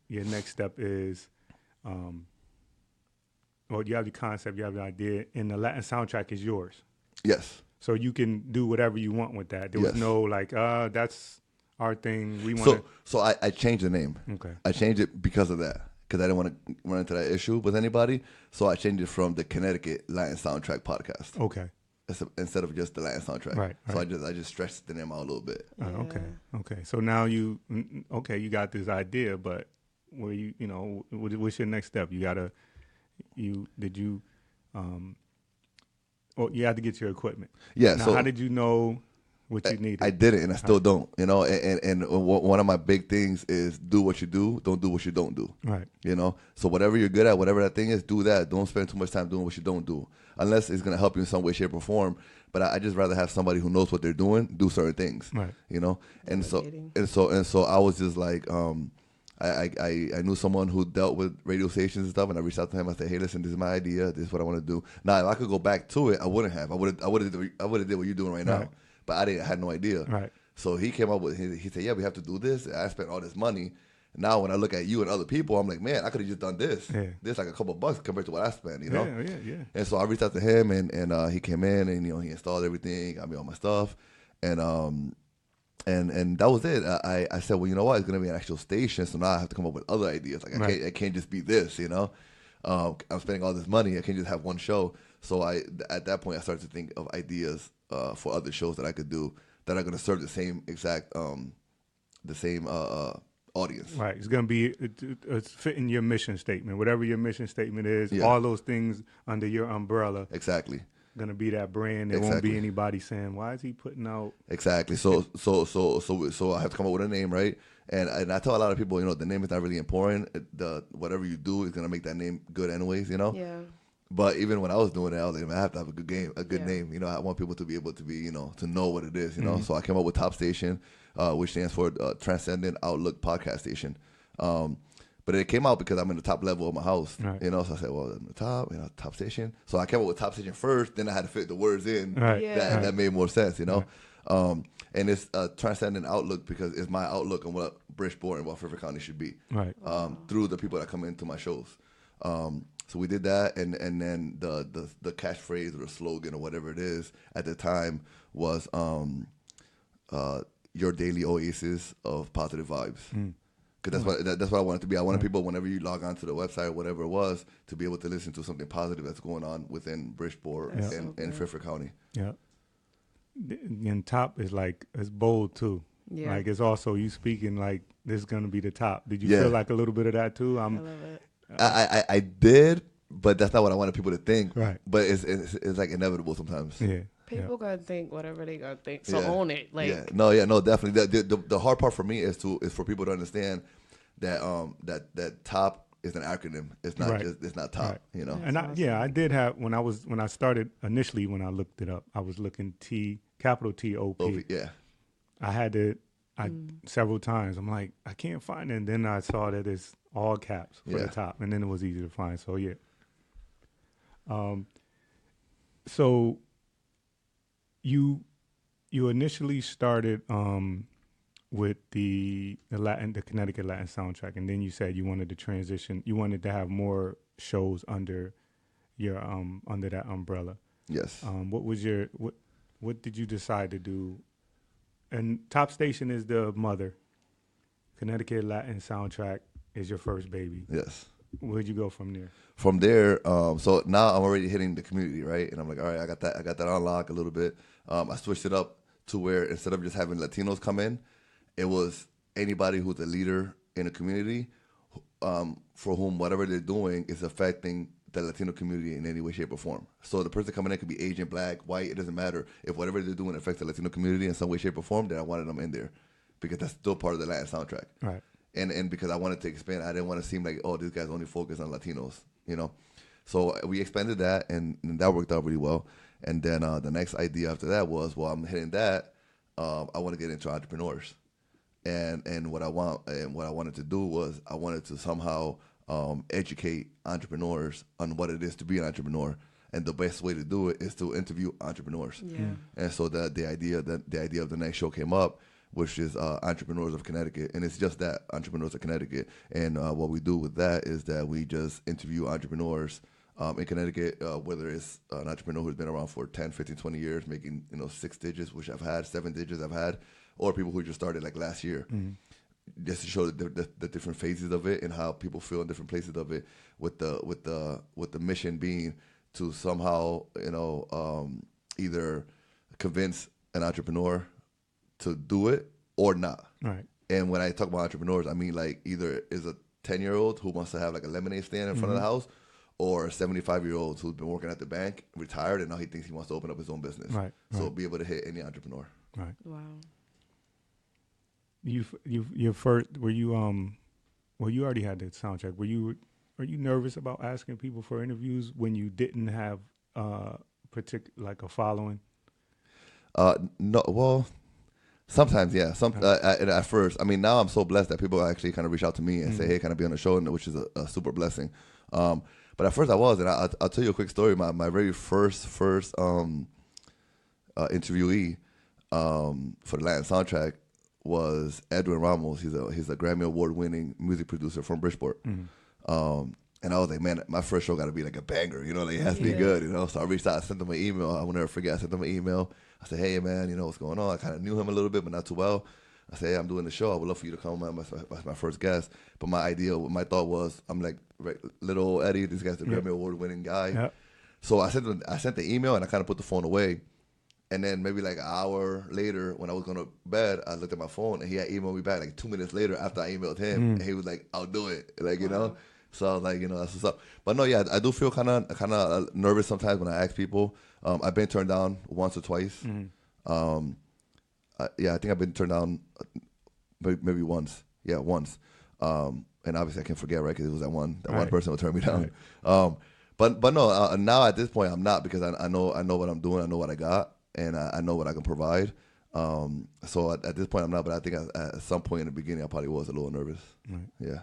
Your next step is or you have the concept, you have the idea, and the Latin soundtrack is yours. Yes. So you can do whatever you want with that. There was Yes. no like, that's our thing. We want So to. so I changed the name. Okay. I changed it because of that. Because I didn't want to run into that issue with anybody. So I changed it from the Connecticut Latin Soundtrack Podcast. Okay. Instead of just the Latin soundtrack. Right, So right. I just stretched the name out a little bit. Okay. Okay. So now you got this idea, but where what's your next step? You gotta you you had to get your equipment. Yeah. Now, So how did you know what you needed? I did it, and I still don't. You know, and one of my big things is do what you do, don't do what you don't do. Right. You know, so whatever you're good at, whatever that thing is, do that. Don't spend too much time doing what you don't do, unless it's gonna help you in some way, shape, or form. But I just rather have somebody who knows what they're doing do certain things. Right. You know, and so Delegating. I was just like, I knew someone who dealt with radio stations and stuff, and I reached out to him. I said, hey, listen, this is my idea. This is what I want to do. Now, if I could go back to it, I wouldn't have. I would have did what you're doing right now. Right. But I had no idea. Right. So he came up with, he said, yeah, we have to do this. I spent all this money. Now when I look at you and other people, I'm like, man, I could have just done this. Yeah. This like a couple of bucks compared to what I spent, you know? Yeah. And so I reached out to him, and he came in, and he installed everything, got me all my stuff, and that was it. I said, well, you know what? It's gonna be an actual station, so now I have to come up with other ideas. Like I can't just be this, you know? I'm spending all this money. I can't just have one show. So at that point I started to think of ideas for other shows that I could do that are gonna serve the same exact audience. Right. It's going to be it's fitting your mission statement. Whatever your mission statement is, all those things under your umbrella. Exactly. Going to be that brand. There won't be anybody saying, why is he putting out? Exactly. So I have to come up with a name, right? And I tell a lot of people, the name is not really important. Whatever you do is going to make that name good anyways, Yeah. But even when I was doing it, I was like, man, I have to have a good name. I want people to be able to be, to know what it is, So I came up with Top Station, which stands for Tranzcendent Outlook Podcast Station. But it came out because I'm in the top level of my house, right. So I said, well, in the top, Top Station. So I came up with Top Station first, then I had to fit the words in. Right. Yeah. That made more sense, Right. And it's Transcendent Outlook because it's my outlook on what Bridgeport and what Fairfield County should be. Right. Through the people that come into my shows. So we did that, and then the catchphrase or the slogan or whatever it is at the time was your daily oasis of positive vibes. Because that's what I wanted to be. I wanted people, whenever you log onto the website or whatever it was, to be able to listen to something positive that's going on within Bridgeport and Fairfield County. Yeah. And top is it's bold too. Yeah. Like it's also you speaking like this is gonna be the top. Did you feel like a little bit of that too? I love it. I did, but that's not what I wanted people to think. Right. But it's like inevitable sometimes. Yeah. People gonna think whatever they gonna think. So own it. No, definitely. The hard part for me is for people to understand that that top is an acronym. It's not it's not top. Right. That's And awesome. I did have when I started initially when I looked it up, I was looking capital TOP. Yeah. I had to several times. I'm like, I can't find it. And then I saw that it's all caps for the top, and then it was easy to find. So yeah. So you initially started with the Connecticut Latin soundtrack, and then you said you wanted to transition. You wanted to have more shows under your under that umbrella. Yes. What did you decide to do? And Top Station is the mother. Connecticut Latin soundtrack is your first baby. Yes. Where'd you go from there? From there, so now I'm already hitting the community, right? And I'm like, all right, I got that on lock a little bit. I switched it up to where instead of just having Latinos come in, it was anybody who's a leader in a community for whom whatever they're doing is affecting the Latino community in any way, shape, or form. So the person coming in could be Asian, black, white, it doesn't matter. If whatever they're doing affects the Latino community in some way, shape, or form, then I wanted them in there because that's still part of the Latin soundtrack. Right. And because I wanted to expand, I didn't want to seem like, oh, these guys only focus on Latinos, So we expanded that, and that worked out really well. And then the next idea after that was, well, I'm hitting that. I want to get into entrepreneurs, and what I wanted to do was I wanted to somehow educate entrepreneurs on what it is to be an entrepreneur, and the best way to do it is to interview entrepreneurs. Yeah. And so the idea of the next show came up, which is Entrepreneurs of Connecticut, and it's just that, Entrepreneurs of Connecticut. And what we do with that is that we just interview entrepreneurs in Connecticut, whether it's an entrepreneur who's been around for 10, 15, 20 years, making 6 digits, which I've had, 7 digits I've had, or people who just started like last year. Just to show the different phases of it and how people feel in different places of it, with the mission being to somehow either convince an entrepreneur to do it or not. Right. And when I talk about entrepreneurs, I mean like either is a 10-year-old who wants to have like a lemonade stand in front of the house, or a 75-year-old who's been working at the bank, retired, and now he thinks he wants to open up his own business. Right. So be able to hit any entrepreneur. Right. Wow. Your first, were you well, you already had the sound check. Were you nervous about asking people for interviews when you didn't have like a following? No, well, sometimes, yeah. At first, I mean, now I'm so blessed that people actually kind of reach out to me and say, "Hey, can I be on the show?" Which is a super blessing. But at first, I was, and I'll tell you a quick story. My very first interviewee for the Latin soundtrack was Edwin Ramos. He's a Grammy Award-winning music producer from Bridgeport. And I was like, man, my first show got to be like a banger, like it has to be good, So I reached out, I sent him an email. I will never forget. I sent him an email. I said, hey, man, what's going on? I kind of knew him a little bit, but not too well. I said, hey, I'm doing the show. I would love for you to come as my first guest. But my thought was, I'm like, right, little old Eddie, this guy's the Grammy Award-winning guy. Yeah. So I sent the email, and I kind of put the phone away. And then maybe like an hour later, when I was going to bed, I looked at my phone, and he had emailed me back like 2 minutes later after I emailed him. And he was like, I'll do it. Like, So I was like, that's what's up. But no, yeah, I do feel kind of nervous sometimes when I ask people. I've been turned down once or twice. I think I've been turned down maybe once. Yeah, once. And obviously I can't forget, right? Because it was that one person who turned me down. Right. But no, now at this point I'm not, because I know what I'm doing. I know what I got, and I know what I can provide. So at this point I'm not, but I think at some point in the beginning I probably was a little nervous. Right. Yeah.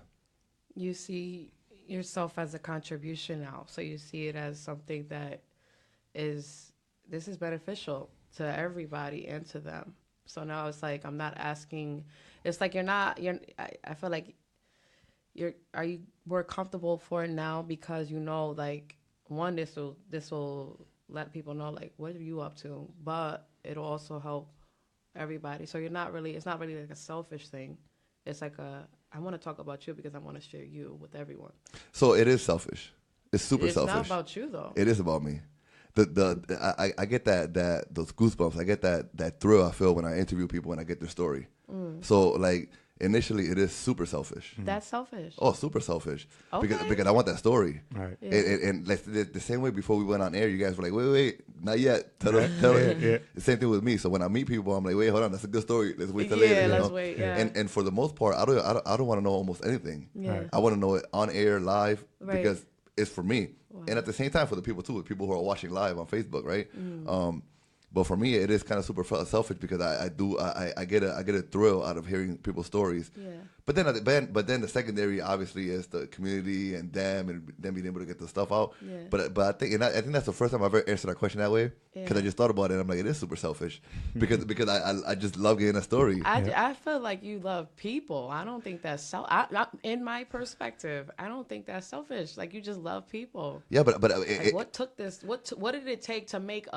You see yourself as a contribution now, so you see it as something that is beneficial to everybody and to them. So now it's like I'm not asking. It's like I feel like are you more comfortable for it now because like one, this will let people know like what are you up to, but it'll also help everybody. So it's not really like a selfish thing. It's like I want to talk about you because I want to share you with everyone. So it is selfish. It's super selfish. It's not about you though. It is about me. I get that those goosebumps. I get that thrill I feel when I interview people and I get their story. So like initially it is super selfish. That's selfish. Oh, super selfish. Okay. Because I want that story. Right. Yeah. And like the same way before we went on air, you guys were like, wait, not yet. Tell them. Yeah. The same thing with me. So when I meet people, I'm like, wait, hold on, that's a good story. Let's wait till later. Yeah, let's wait. Yeah. And for the most part, I don't want to know almost anything. Yeah. Right. I want to know it on air, live, Right. because it's for me. Wow. And at the same time for the people too, people who are watching live on Facebook, right? But for me, it is kind of super selfish because I get a thrill out of hearing people's stories. Yeah. But then the secondary obviously is the community and them and them being able to get the stuff out. Yeah. But I think that's the first time I've ever answered that question that way, because I just thought about it. And I'm like, it is super selfish because I just love getting a story. I feel like you love people. I don't think that's in my perspective. I don't think that's selfish. Like you just love people. Yeah, but What took this? What did it take to make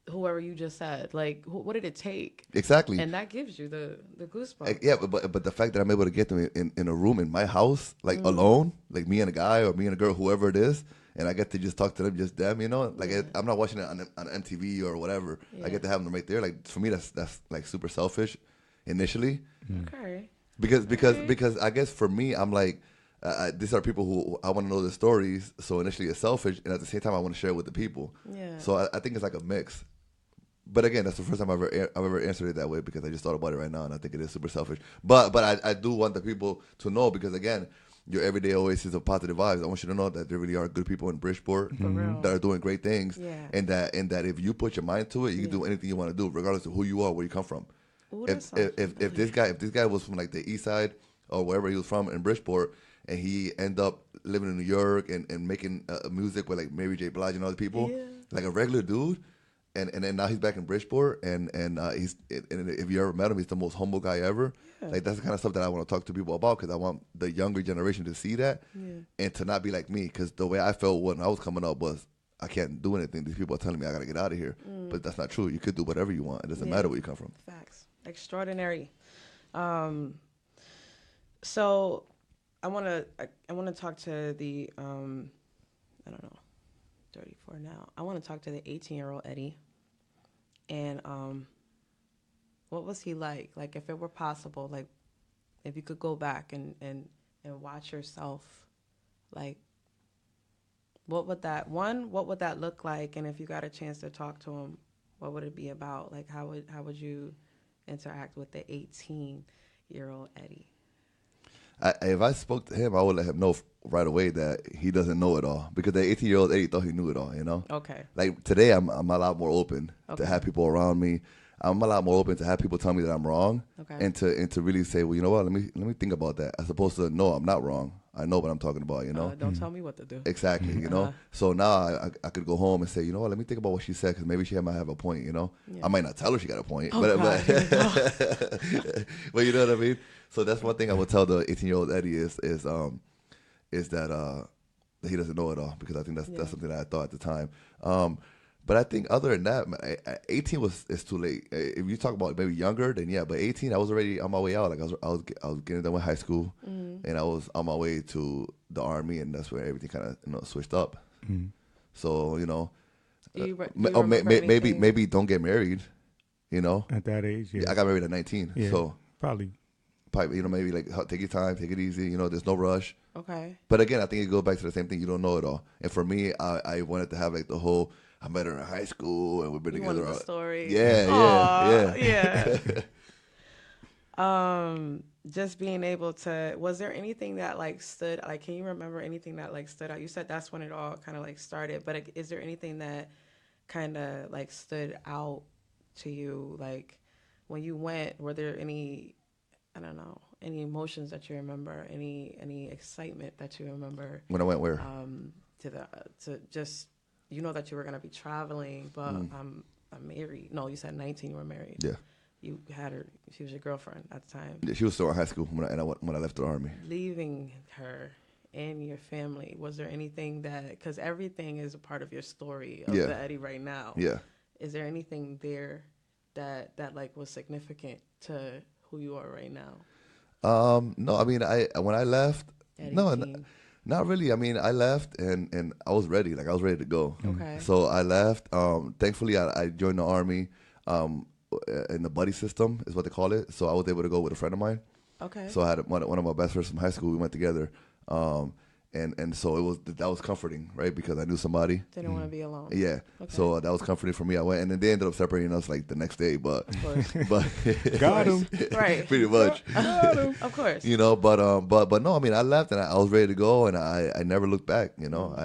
whoever you just said? Like what did it take? Exactly. And that gives you the goosebumps. Yeah, but the fact that I'm able to get them in a room in my house, like alone, like me and a guy or me and a girl, whoever it is, and I get to just talk to them, just them, like I'm not watching it on MTV or whatever. Yeah. I get to have them right there. Like for me, that's like super selfish initially. Okay. Because I guess for me, I'm like, these are people who I want to know their stories. So initially it's selfish, and at the same time I want to share it with the people. Yeah. So I think it's like a mix. But again, that's the first time I've ever answered it that way, because I just thought about it right now, and I think it is super selfish. But I do want the people to know, because again, your everyday oasis of positive vibes. I want you to know that there really are good people in Bridgeport real. that are doing great things, Yeah. and that if you put your mind to it, you can do anything you want to do, regardless of who you are, where you come from. Ooh, If this guy was from like the east side or wherever he was from in Bridgeport, and he end up living in New York and making music with like Mary J. Blige and other people, Yeah. like a regular dude, and then now he's back in Bridgeport, and if you ever met him, he's the most humble guy ever. Yeah. Like that's the kind of stuff that I want to talk to people about because I want the younger generation to see that Yeah. and to not be like me. Because the way I felt when I was coming up was I can't do anything. These people are telling me I gotta get out of here, but that's not true. You could do whatever you want. It doesn't matter where you come from. Facts. Extraordinary. So I want to talk to the I don't know, 34 now. I want to talk to the 18-year-old Eddie. And what was he like? Like, if it were possible, like, if you could go back and watch yourself, like, what would that look like? And if you got a chance to talk to him, what would it be about? Like, how would you interact with the 18-year-old Eddie? If I spoke to him, I would let him know right away that he doesn't know it all because the 18-year-old Eddie thought he knew it all. You know. Okay. Like today, I'm a lot more open to have people around me. I'm a lot more open to have people tell me that I'm wrong, and to really say, well, you know what, let me think about that, as opposed to no, I'm not wrong. I know what I'm talking about. You know. Don't tell me what to do. Exactly. You know. So now I could go home and say, you know what, let me think about what she said because maybe she might have a point. You know. Yeah. I might not tell her she got a point, but but you know what I mean. So that's one thing I would tell the 18-year-old Eddie is that he doesn't know it all because I think that's something that I thought at the time. But I think other than that, 18 is too late. If you talk about maybe younger, then yeah. But 18, I was already on my way out. Like I was getting done with high school, and I was on my way to the Army, and that's where everything kind of switched up. So maybe don't get married. You know, at that age, yeah. I got married at 19, yeah, so probably maybe like take your time, take it easy. You know, there's no rush. Okay. But again, I think it goes back to the same thing. You don't know it all. And for me, I wanted to have like the whole. I met her in high school, and we've been together. The story. Yeah. Just being able to. Was there anything that like stood? Like, can you remember anything that like stood out? You said that's when it all kind of like started. But is there anything that kind of like stood out to you? Like when you went, were there any? I don't know. Any emotions that you remember? Any excitement that you remember? When I went where? To just. You know that you were going to be traveling, but I'm married. No, you said 19 you were married. Yeah. You had her. She was your girlfriend at the time. Yeah, she was still in high school when I left the Army. Leaving her and your family, was there anything that, because everything is a part of your story of the Eddie right now. Yeah. Is there anything there that like was significant to who you are right now? No, I mean, when I left, Eddie not really. I mean, I left and I was ready. Like I was ready to go. Okay. So I left. Thankfully, I joined the Army in the buddy system is what they call it. So I was able to go with a friend of mine. Okay. So I had one of my best friends from high school. We went together. And so that was comforting, right? Because I knew somebody. Didn't want to be alone. Yeah. Okay. So that was comforting for me. I went, and then they ended up separating us like the next day. But got him right. Pretty much. Got him. Of course. You know, but no. I mean, I left and I was ready to go, and I never looked back. You know,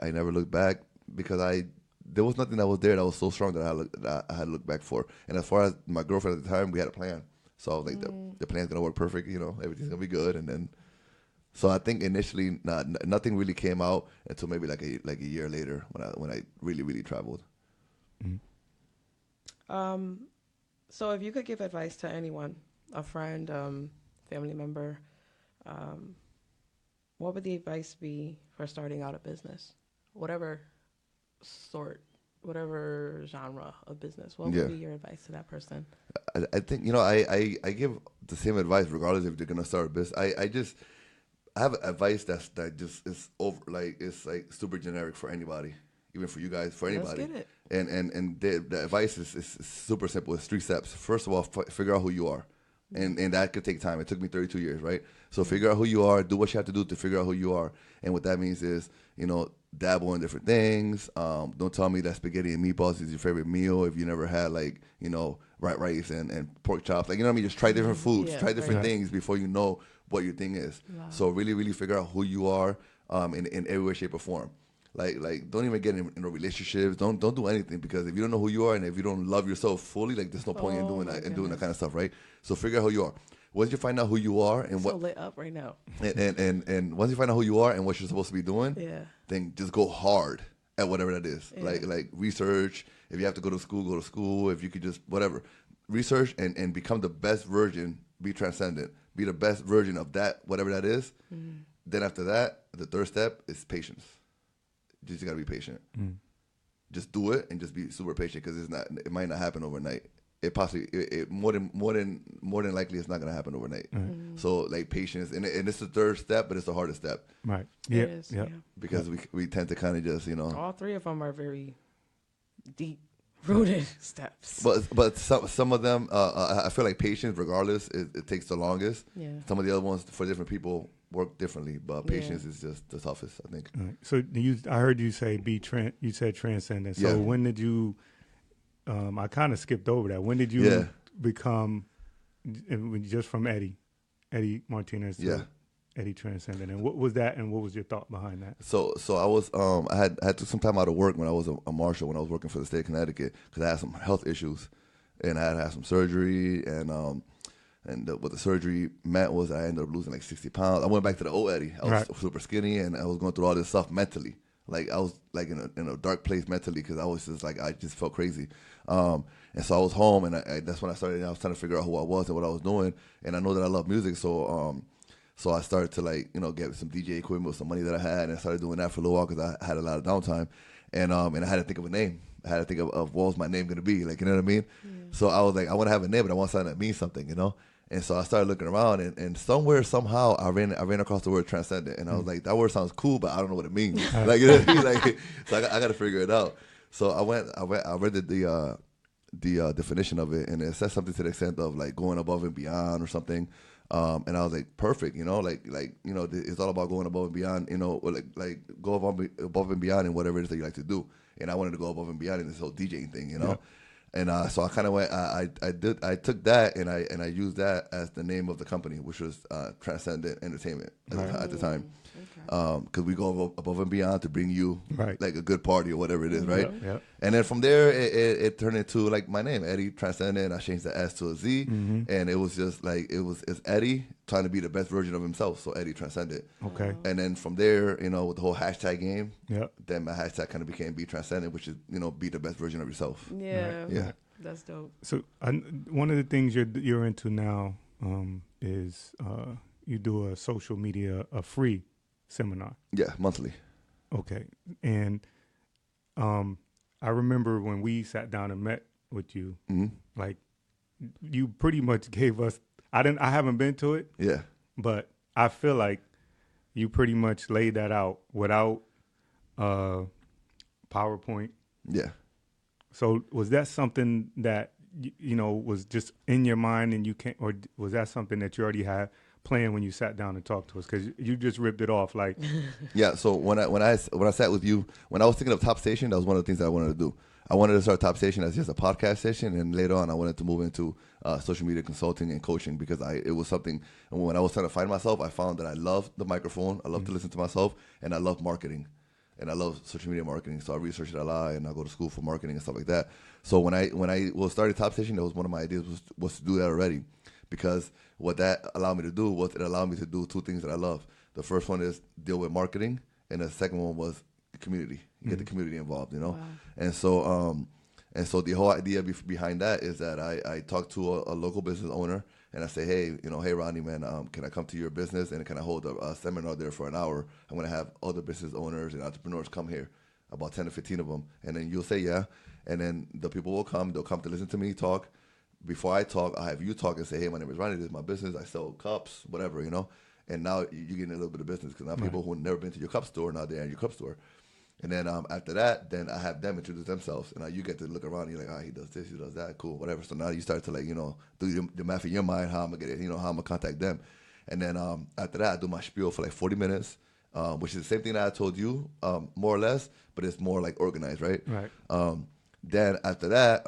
I never looked back because there was nothing that was there that was so strong that I had to look back for. And as far as my girlfriend at the time, we had a plan. So I was like, the plan's gonna work perfect. You know, everything's gonna be good, and then. So I think initially nothing really came out until maybe like a year later when I really traveled. So if you could give advice to anyone, a friend, family member, what would the advice be for starting out a business? Whatever genre of business, what would be your advice to that person? I think, I give the same advice regardless if they're going to start a business. I have advice that just is over, like it's like super generic for anybody, even for you guys, for anybody. Let's get it. And the advice is super simple. It's 3 steps. First of all, figure out who you are, and that could take time. It took me 32 years, right? So figure out who you are. Do what you have to do to figure out who you are. And what that means is, dabble in different things. Don't tell me that spaghetti and meatballs is your favorite meal if you never had rice and pork chops. Like, you know what I mean? Just try different foods, try different things before you know what your thing is. Wow. So really figure out who you are in every way, shape, or form. Like don't even get in relationships. Don't do anything, because if you don't know who you are and if you don't love yourself fully, like there's no point in doing that kind of stuff, right? So figure out who you are. Once you find out who you are and what lit up right now, and once you find out who you are and what you're supposed to be doing, then just go hard at whatever that is. Like research, If you have to go to school, go to school. If you could just whatever, research and become the best version. Be transcendent. Be the best version of that, whatever that is. Mm-hmm. Then after that, the third step is patience. You just gotta be patient. Just do it and just be super patient because it might not happen overnight. It possibly more than likely it's not gonna happen overnight. So like patience and it's the third step, but it's the hardest step. Right. It Yeah. is, Yeah. Because we tend to kind of just All three of them are very deep rooted steps. But some of them I feel like patience regardless it takes the longest. Yeah. Some of the other ones for different people work differently, but patience is just the toughest, I think. Right. So I heard you say you said transcendent. So when did you? I kind of skipped over that. When did you become just from Eddie Martinez to Eddie Transcendent? And what was that? And what was your thought behind that? So I was I had took some time out of work when I was a marshal when I was working for the state of Connecticut because I had some health issues and I had some surgery and what the surgery meant was I ended up losing like 60 pounds. I went back to the old Eddie. I was super skinny and I was going through all this stuff mentally. Like I was like in a dark place mentally because I was just like I just felt crazy. And so I was home and that's when I started. I was trying to figure out who I was and what I was doing. And I know that I love music, so I started to get some DJ equipment with some money that I had, and I started doing that for a little while because I had a lot of downtime, and I had to think of a name. I had to think of what was my name going to be, like, you know what I mean? Yeah. So I was like, I want to have a name, but I want something that means something, And so I started looking around, and somewhere, somehow, I ran across the word transcendent, and I was like, that word sounds cool, but I don't know what it means. Like, you know what I mean? Like, so I got to figure it out. So I read the definition of it, and it says something to the extent of like going above and beyond or something. And I was like, perfect, it's all about going above and beyond, like go above and beyond in whatever it is that you like to do. And I wanted to go above and beyond in this whole DJing thing, Yeah. And so I kind of went. I took that and I used that as the name of the company, which was Tranzcendent Entertainment at the time, because we go above and beyond to bring you like a good party or whatever it is, right? Yep. And then from there, it turned into like my name, Eddie Tranzcendent. I changed the S to a Z, and it was just like it's Eddie trying to be the best version of himself, so Eddie Transcendent. Okay. And then from there, with the whole hashtag game, yeah, then my hashtag kind of became Be Transcendent, which is be the best version of yourself. Yeah. Right. Yeah. That's dope. So one of the things you're into now is you do a social media, a free seminar. Yeah, monthly. Okay. And I remember when we sat down and met with you, like you pretty much gave us, I haven't been to it. Yeah. But I feel like you pretty much laid that out without PowerPoint. Yeah. So was that something that was just in your mind and you can't, or was that something that you already had planned when you sat down and talked to us? Because you just ripped it off like. Yeah. So when I sat with you, when I was thinking of Top Station, that was one of the things that I wanted to do. I wanted to start Top Station as just a podcast station, and later on, I wanted to move into social media consulting and coaching because it was something. And when I was trying to find myself, I found that I love the microphone, I love to listen to myself, and I love marketing. And I love social media marketing, so I researched it a lot, and I go to school for marketing and stuff like that. So when I started Top Station, that was one of my ideas was to do that already, because what that allowed me to do was it allowed me to do two things that I love. The first one is deal with marketing, and the second one was the community. You get the community involved, Wow. And so the whole idea behind that is that I talked to a local business owner. And I say, hey, hey, Ronnie, man, can I come to your business and can I hold a seminar there for an hour? I'm going to have other business owners and entrepreneurs come here, about 10 to 15 of them. And then you'll say, yeah. And then the people will come. They'll come to listen to me talk. Before I talk, I have you talk and say, hey, my name is Ronnie. This is my business. I sell cups, whatever, And now you're getting a little bit of business because now people who have never been to your cup store, now they're in your cup store. And then after that, then I have them introduce themselves. And now you get to look around. And you're like, he does this, he does that, cool, whatever. So now you start to do the math in your mind, how I'm going to get it, how I'm going to contact them. And then after that, I do my spiel for like 40 minutes, which is the same thing that I told you, more or less, but it's more like organized, right? Right. Then after that,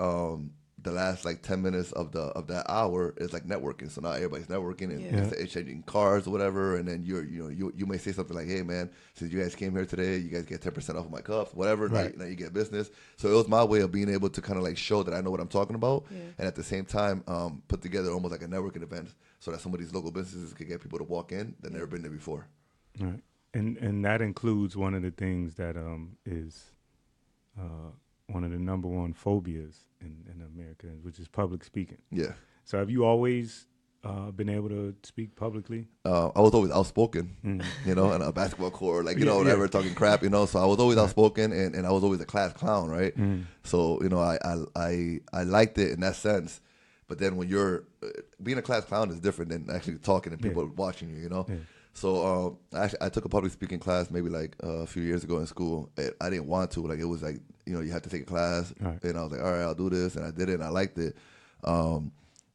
the last like 10 minutes of that hour is like networking. So now everybody's networking and exchanging cards or whatever. And then you may say something like, hey man, since you guys came here today, you guys get 10% off of my cups, whatever. Right. Now you get business. So it was my way of being able to kind of like show that I know what I'm talking about. Yeah. And at the same time, put together almost like a networking event so that some of these local businesses could get people to walk in that never been there before. Right. And that includes one of the things that is one of the number one phobias in America, which is public speaking. Yeah. So have you always been able to speak publicly? I was always outspoken, you know, in a basketball court, like, you know, whatever, talking crap, you know. So I was always outspoken, and I was always a class clown, right? So, you know, I liked it in that sense. But then when you're being a class clown is different than actually talking and people watching you, you know. So I took a public speaking class maybe like a few years ago in school. I didn't want to, like, it was like, you know, you had to take a class, and I was like, all right, I'll do this, and I did it, and I liked it.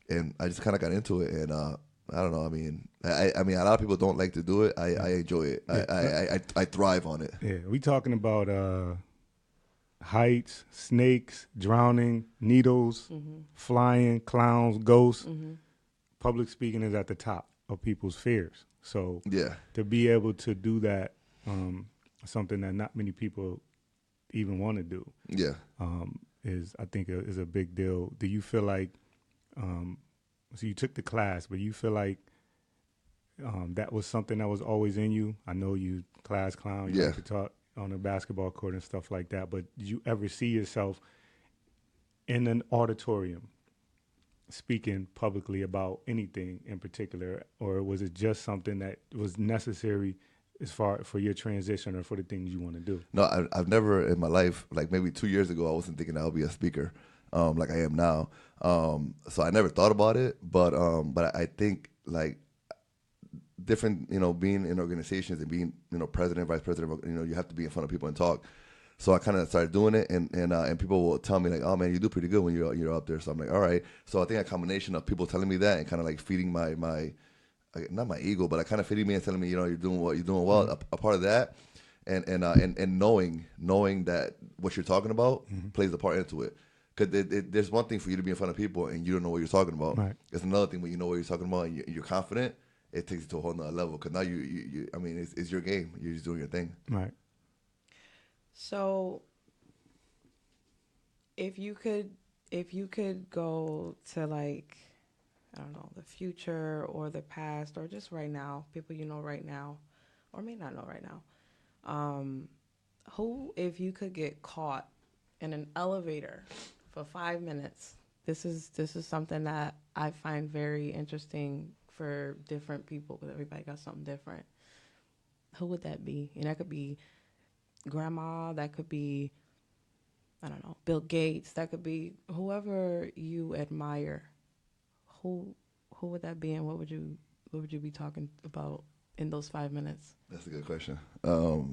And I just kind of got into it, and I don't know. I mean, I mean, a lot of people don't like to do it. I enjoy it. I thrive on it. Yeah, we talking about heights, snakes, drowning, needles, flying, clowns, ghosts. Public speaking is at the top of people's fears. So to be able to do that, something that not many people even want to do, is, I think, is a big deal. Do you feel like, so you took the class, but you feel like that was something that was always in you? I know you class clown, you like to talk on a basketball court and stuff like that, but did you ever see yourself in an auditorium speaking publicly about anything in particular, or was it just something that was necessary as far for your transition or for the things you want to do? No, I've never in my life, like maybe 2 years ago, I wasn't thinking I would be a speaker like I am now. So I never thought about it, but I think, like, different, you know, being in organizations and being, you know, president, vice president, you know, you have to be in front of people and talk. So I kind of started doing it, and people will tell me, like, oh man, you do pretty good when you're up there. So I'm like, all right. So I think a combination of people telling me that and kind of like feeding my not my ego, but kind of feeding me and telling me, you know, you're doing well. A part of that, and knowing that what you're talking about plays a part into it. Because there's one thing for you to be in front of people and you don't know what you're talking about. Right. It's another thing when you know what you're talking about and you're confident. It takes it to a whole nother level. Because now you I mean, it's your game. You're just doing your thing. Right. So, if you could go to, like, I don't know, the future or the past or just right now, people you know right now, or may not know right now, who, if you could get caught in an elevator for 5 minutes, this is something that I find very interesting for different people because everybody got something different. Who would that be? And that could be grandma, that could be, I don't know, Bill Gates, that could be whoever you admire. Who would that be, and what would you be talking about in those 5 minutes? That's a good question. 5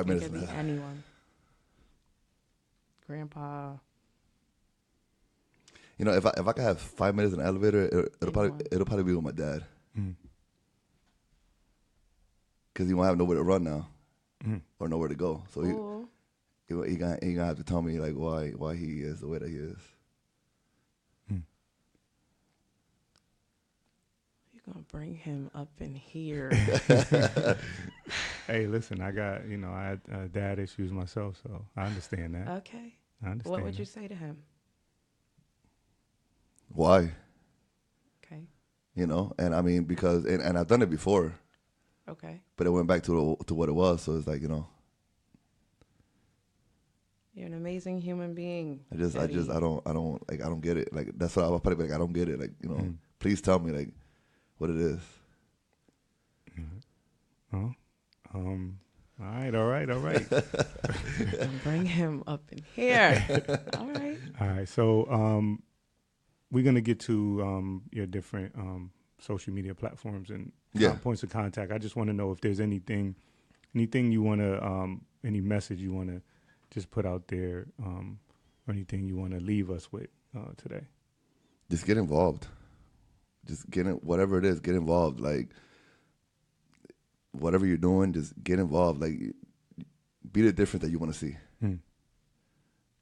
minutes. It could be anyone. Grandpa. You know, if I could have 5 minutes in an elevator, it'll probably be with my dad. Because he won't have nowhere to run now, or nowhere to go. So he gonna have to tell me, like, why he is the way that he is. You're gonna bring him up in here. Hey, listen, I had dad issues myself, so I understand that. Okay. I understand. What would you say to him? Why? Okay. You know, and I mean, because and I've done it before. Okay. But it went back to what it was, so it's like, you know. You're an amazing human being. I don't get it. Like, that's what I'll probably be like, I don't get it. Like, you know, please tell me, like, what it is. Oh, all right. Bring him up in here. All right. So, we're gonna get to your different social media platforms and points of contact. I just want to know if there's anything you want to, any message you want to just put out there, or anything you want to leave us with today. Just get involved. Just whatever it is, get involved. Like, whatever you're doing, just get involved. Like, be the difference that you want to see.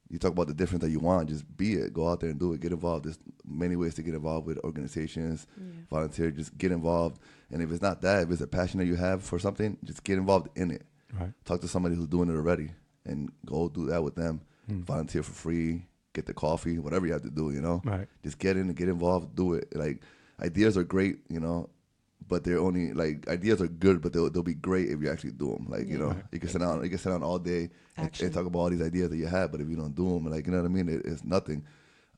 You talk about the difference that you want, just be it. Go out there and do it. Get involved. There's many ways to get involved with organizations, volunteer. Just get involved. And if it's not that, if it's a passion that you have for something, just get involved in it. Right. Talk to somebody who's doing it already and go do that with them. Volunteer for free, get the coffee, whatever you have to do, you know. Right. Just get in and get involved, do it. Like, ideas are great, you know. but they're only like ideas are good, but they'll be great if you actually do them. Like you know, Right. you can sit down all day and Action. talk about all these ideas that you have, but if you don't do them, like you know what I mean, it's nothing.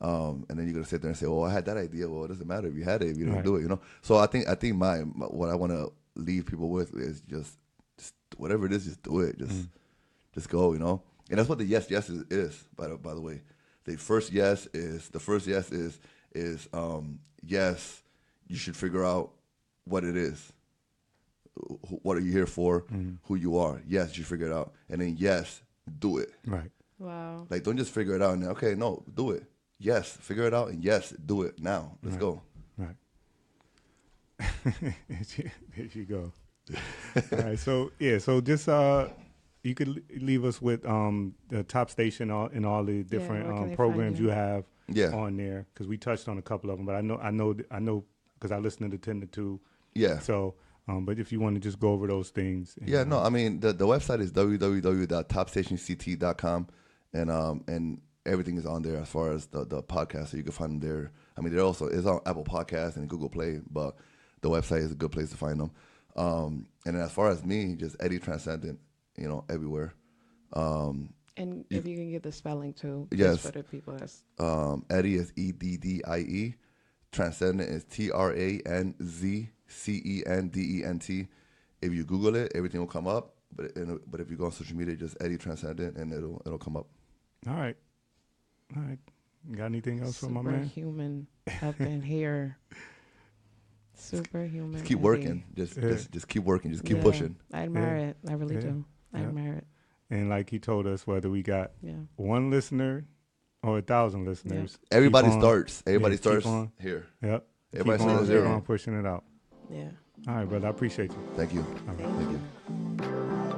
And then you're gonna sit there and say, "Oh, I had that idea." Well, it doesn't matter if you had it if you didn't Right. do it. You know. So I think my what I want to leave people with is just whatever it is, just do it. Just go. You know. And that's what the yes is. By the way, the first yes is yes. You should figure out what it is. What are you here for? Who you are? Yes, you figure it out. And then yes, do it. Right. Wow. Like don't just figure it out and then, okay, no, do it. Yes, figure it out and yes, do it now. Let's go. Right. There you go. All right. So so just you could leave us with the top station and all the different where can they programs find you? you have Yeah. on there, because we touched on a couple of them, but I know because I listened to 10 to 2. Yeah. So, but if you want to just go over those things. And, Yeah, no, I mean the website is www.topstationct.com and everything is on there as far as the podcast, so you can find them there. I mean, it's on Apple Podcasts and Google Play, but the website is a good place to find them. And then as far as me, just Eddie Tranzcendent, you know, everywhere. And if you can get the spelling too, Yes. just for the people that's Eddie is EDDIE. Tranzcendent is TRANZCENDENT. If you Google it, everything will come up. But if you go on social media, just Eddie Tranzcendent, and it'll come up. All right. Got anything else for my man? superhuman up in here. Superhuman. Just keep Eddie. working. Just keep working. Just keep Yeah, pushing. I admire it. I really Yeah. do. I Yeah. admire it. And like he told us, whether we got Yeah. one listener or 1,000 listeners, Everybody keep on- starts. Everybody keep starts on. here. Yep. Everybody keep starts on, at zero. keep on pushing it out. Yeah. All right, brother. I appreciate you. Thank you. Thank Thank you. you.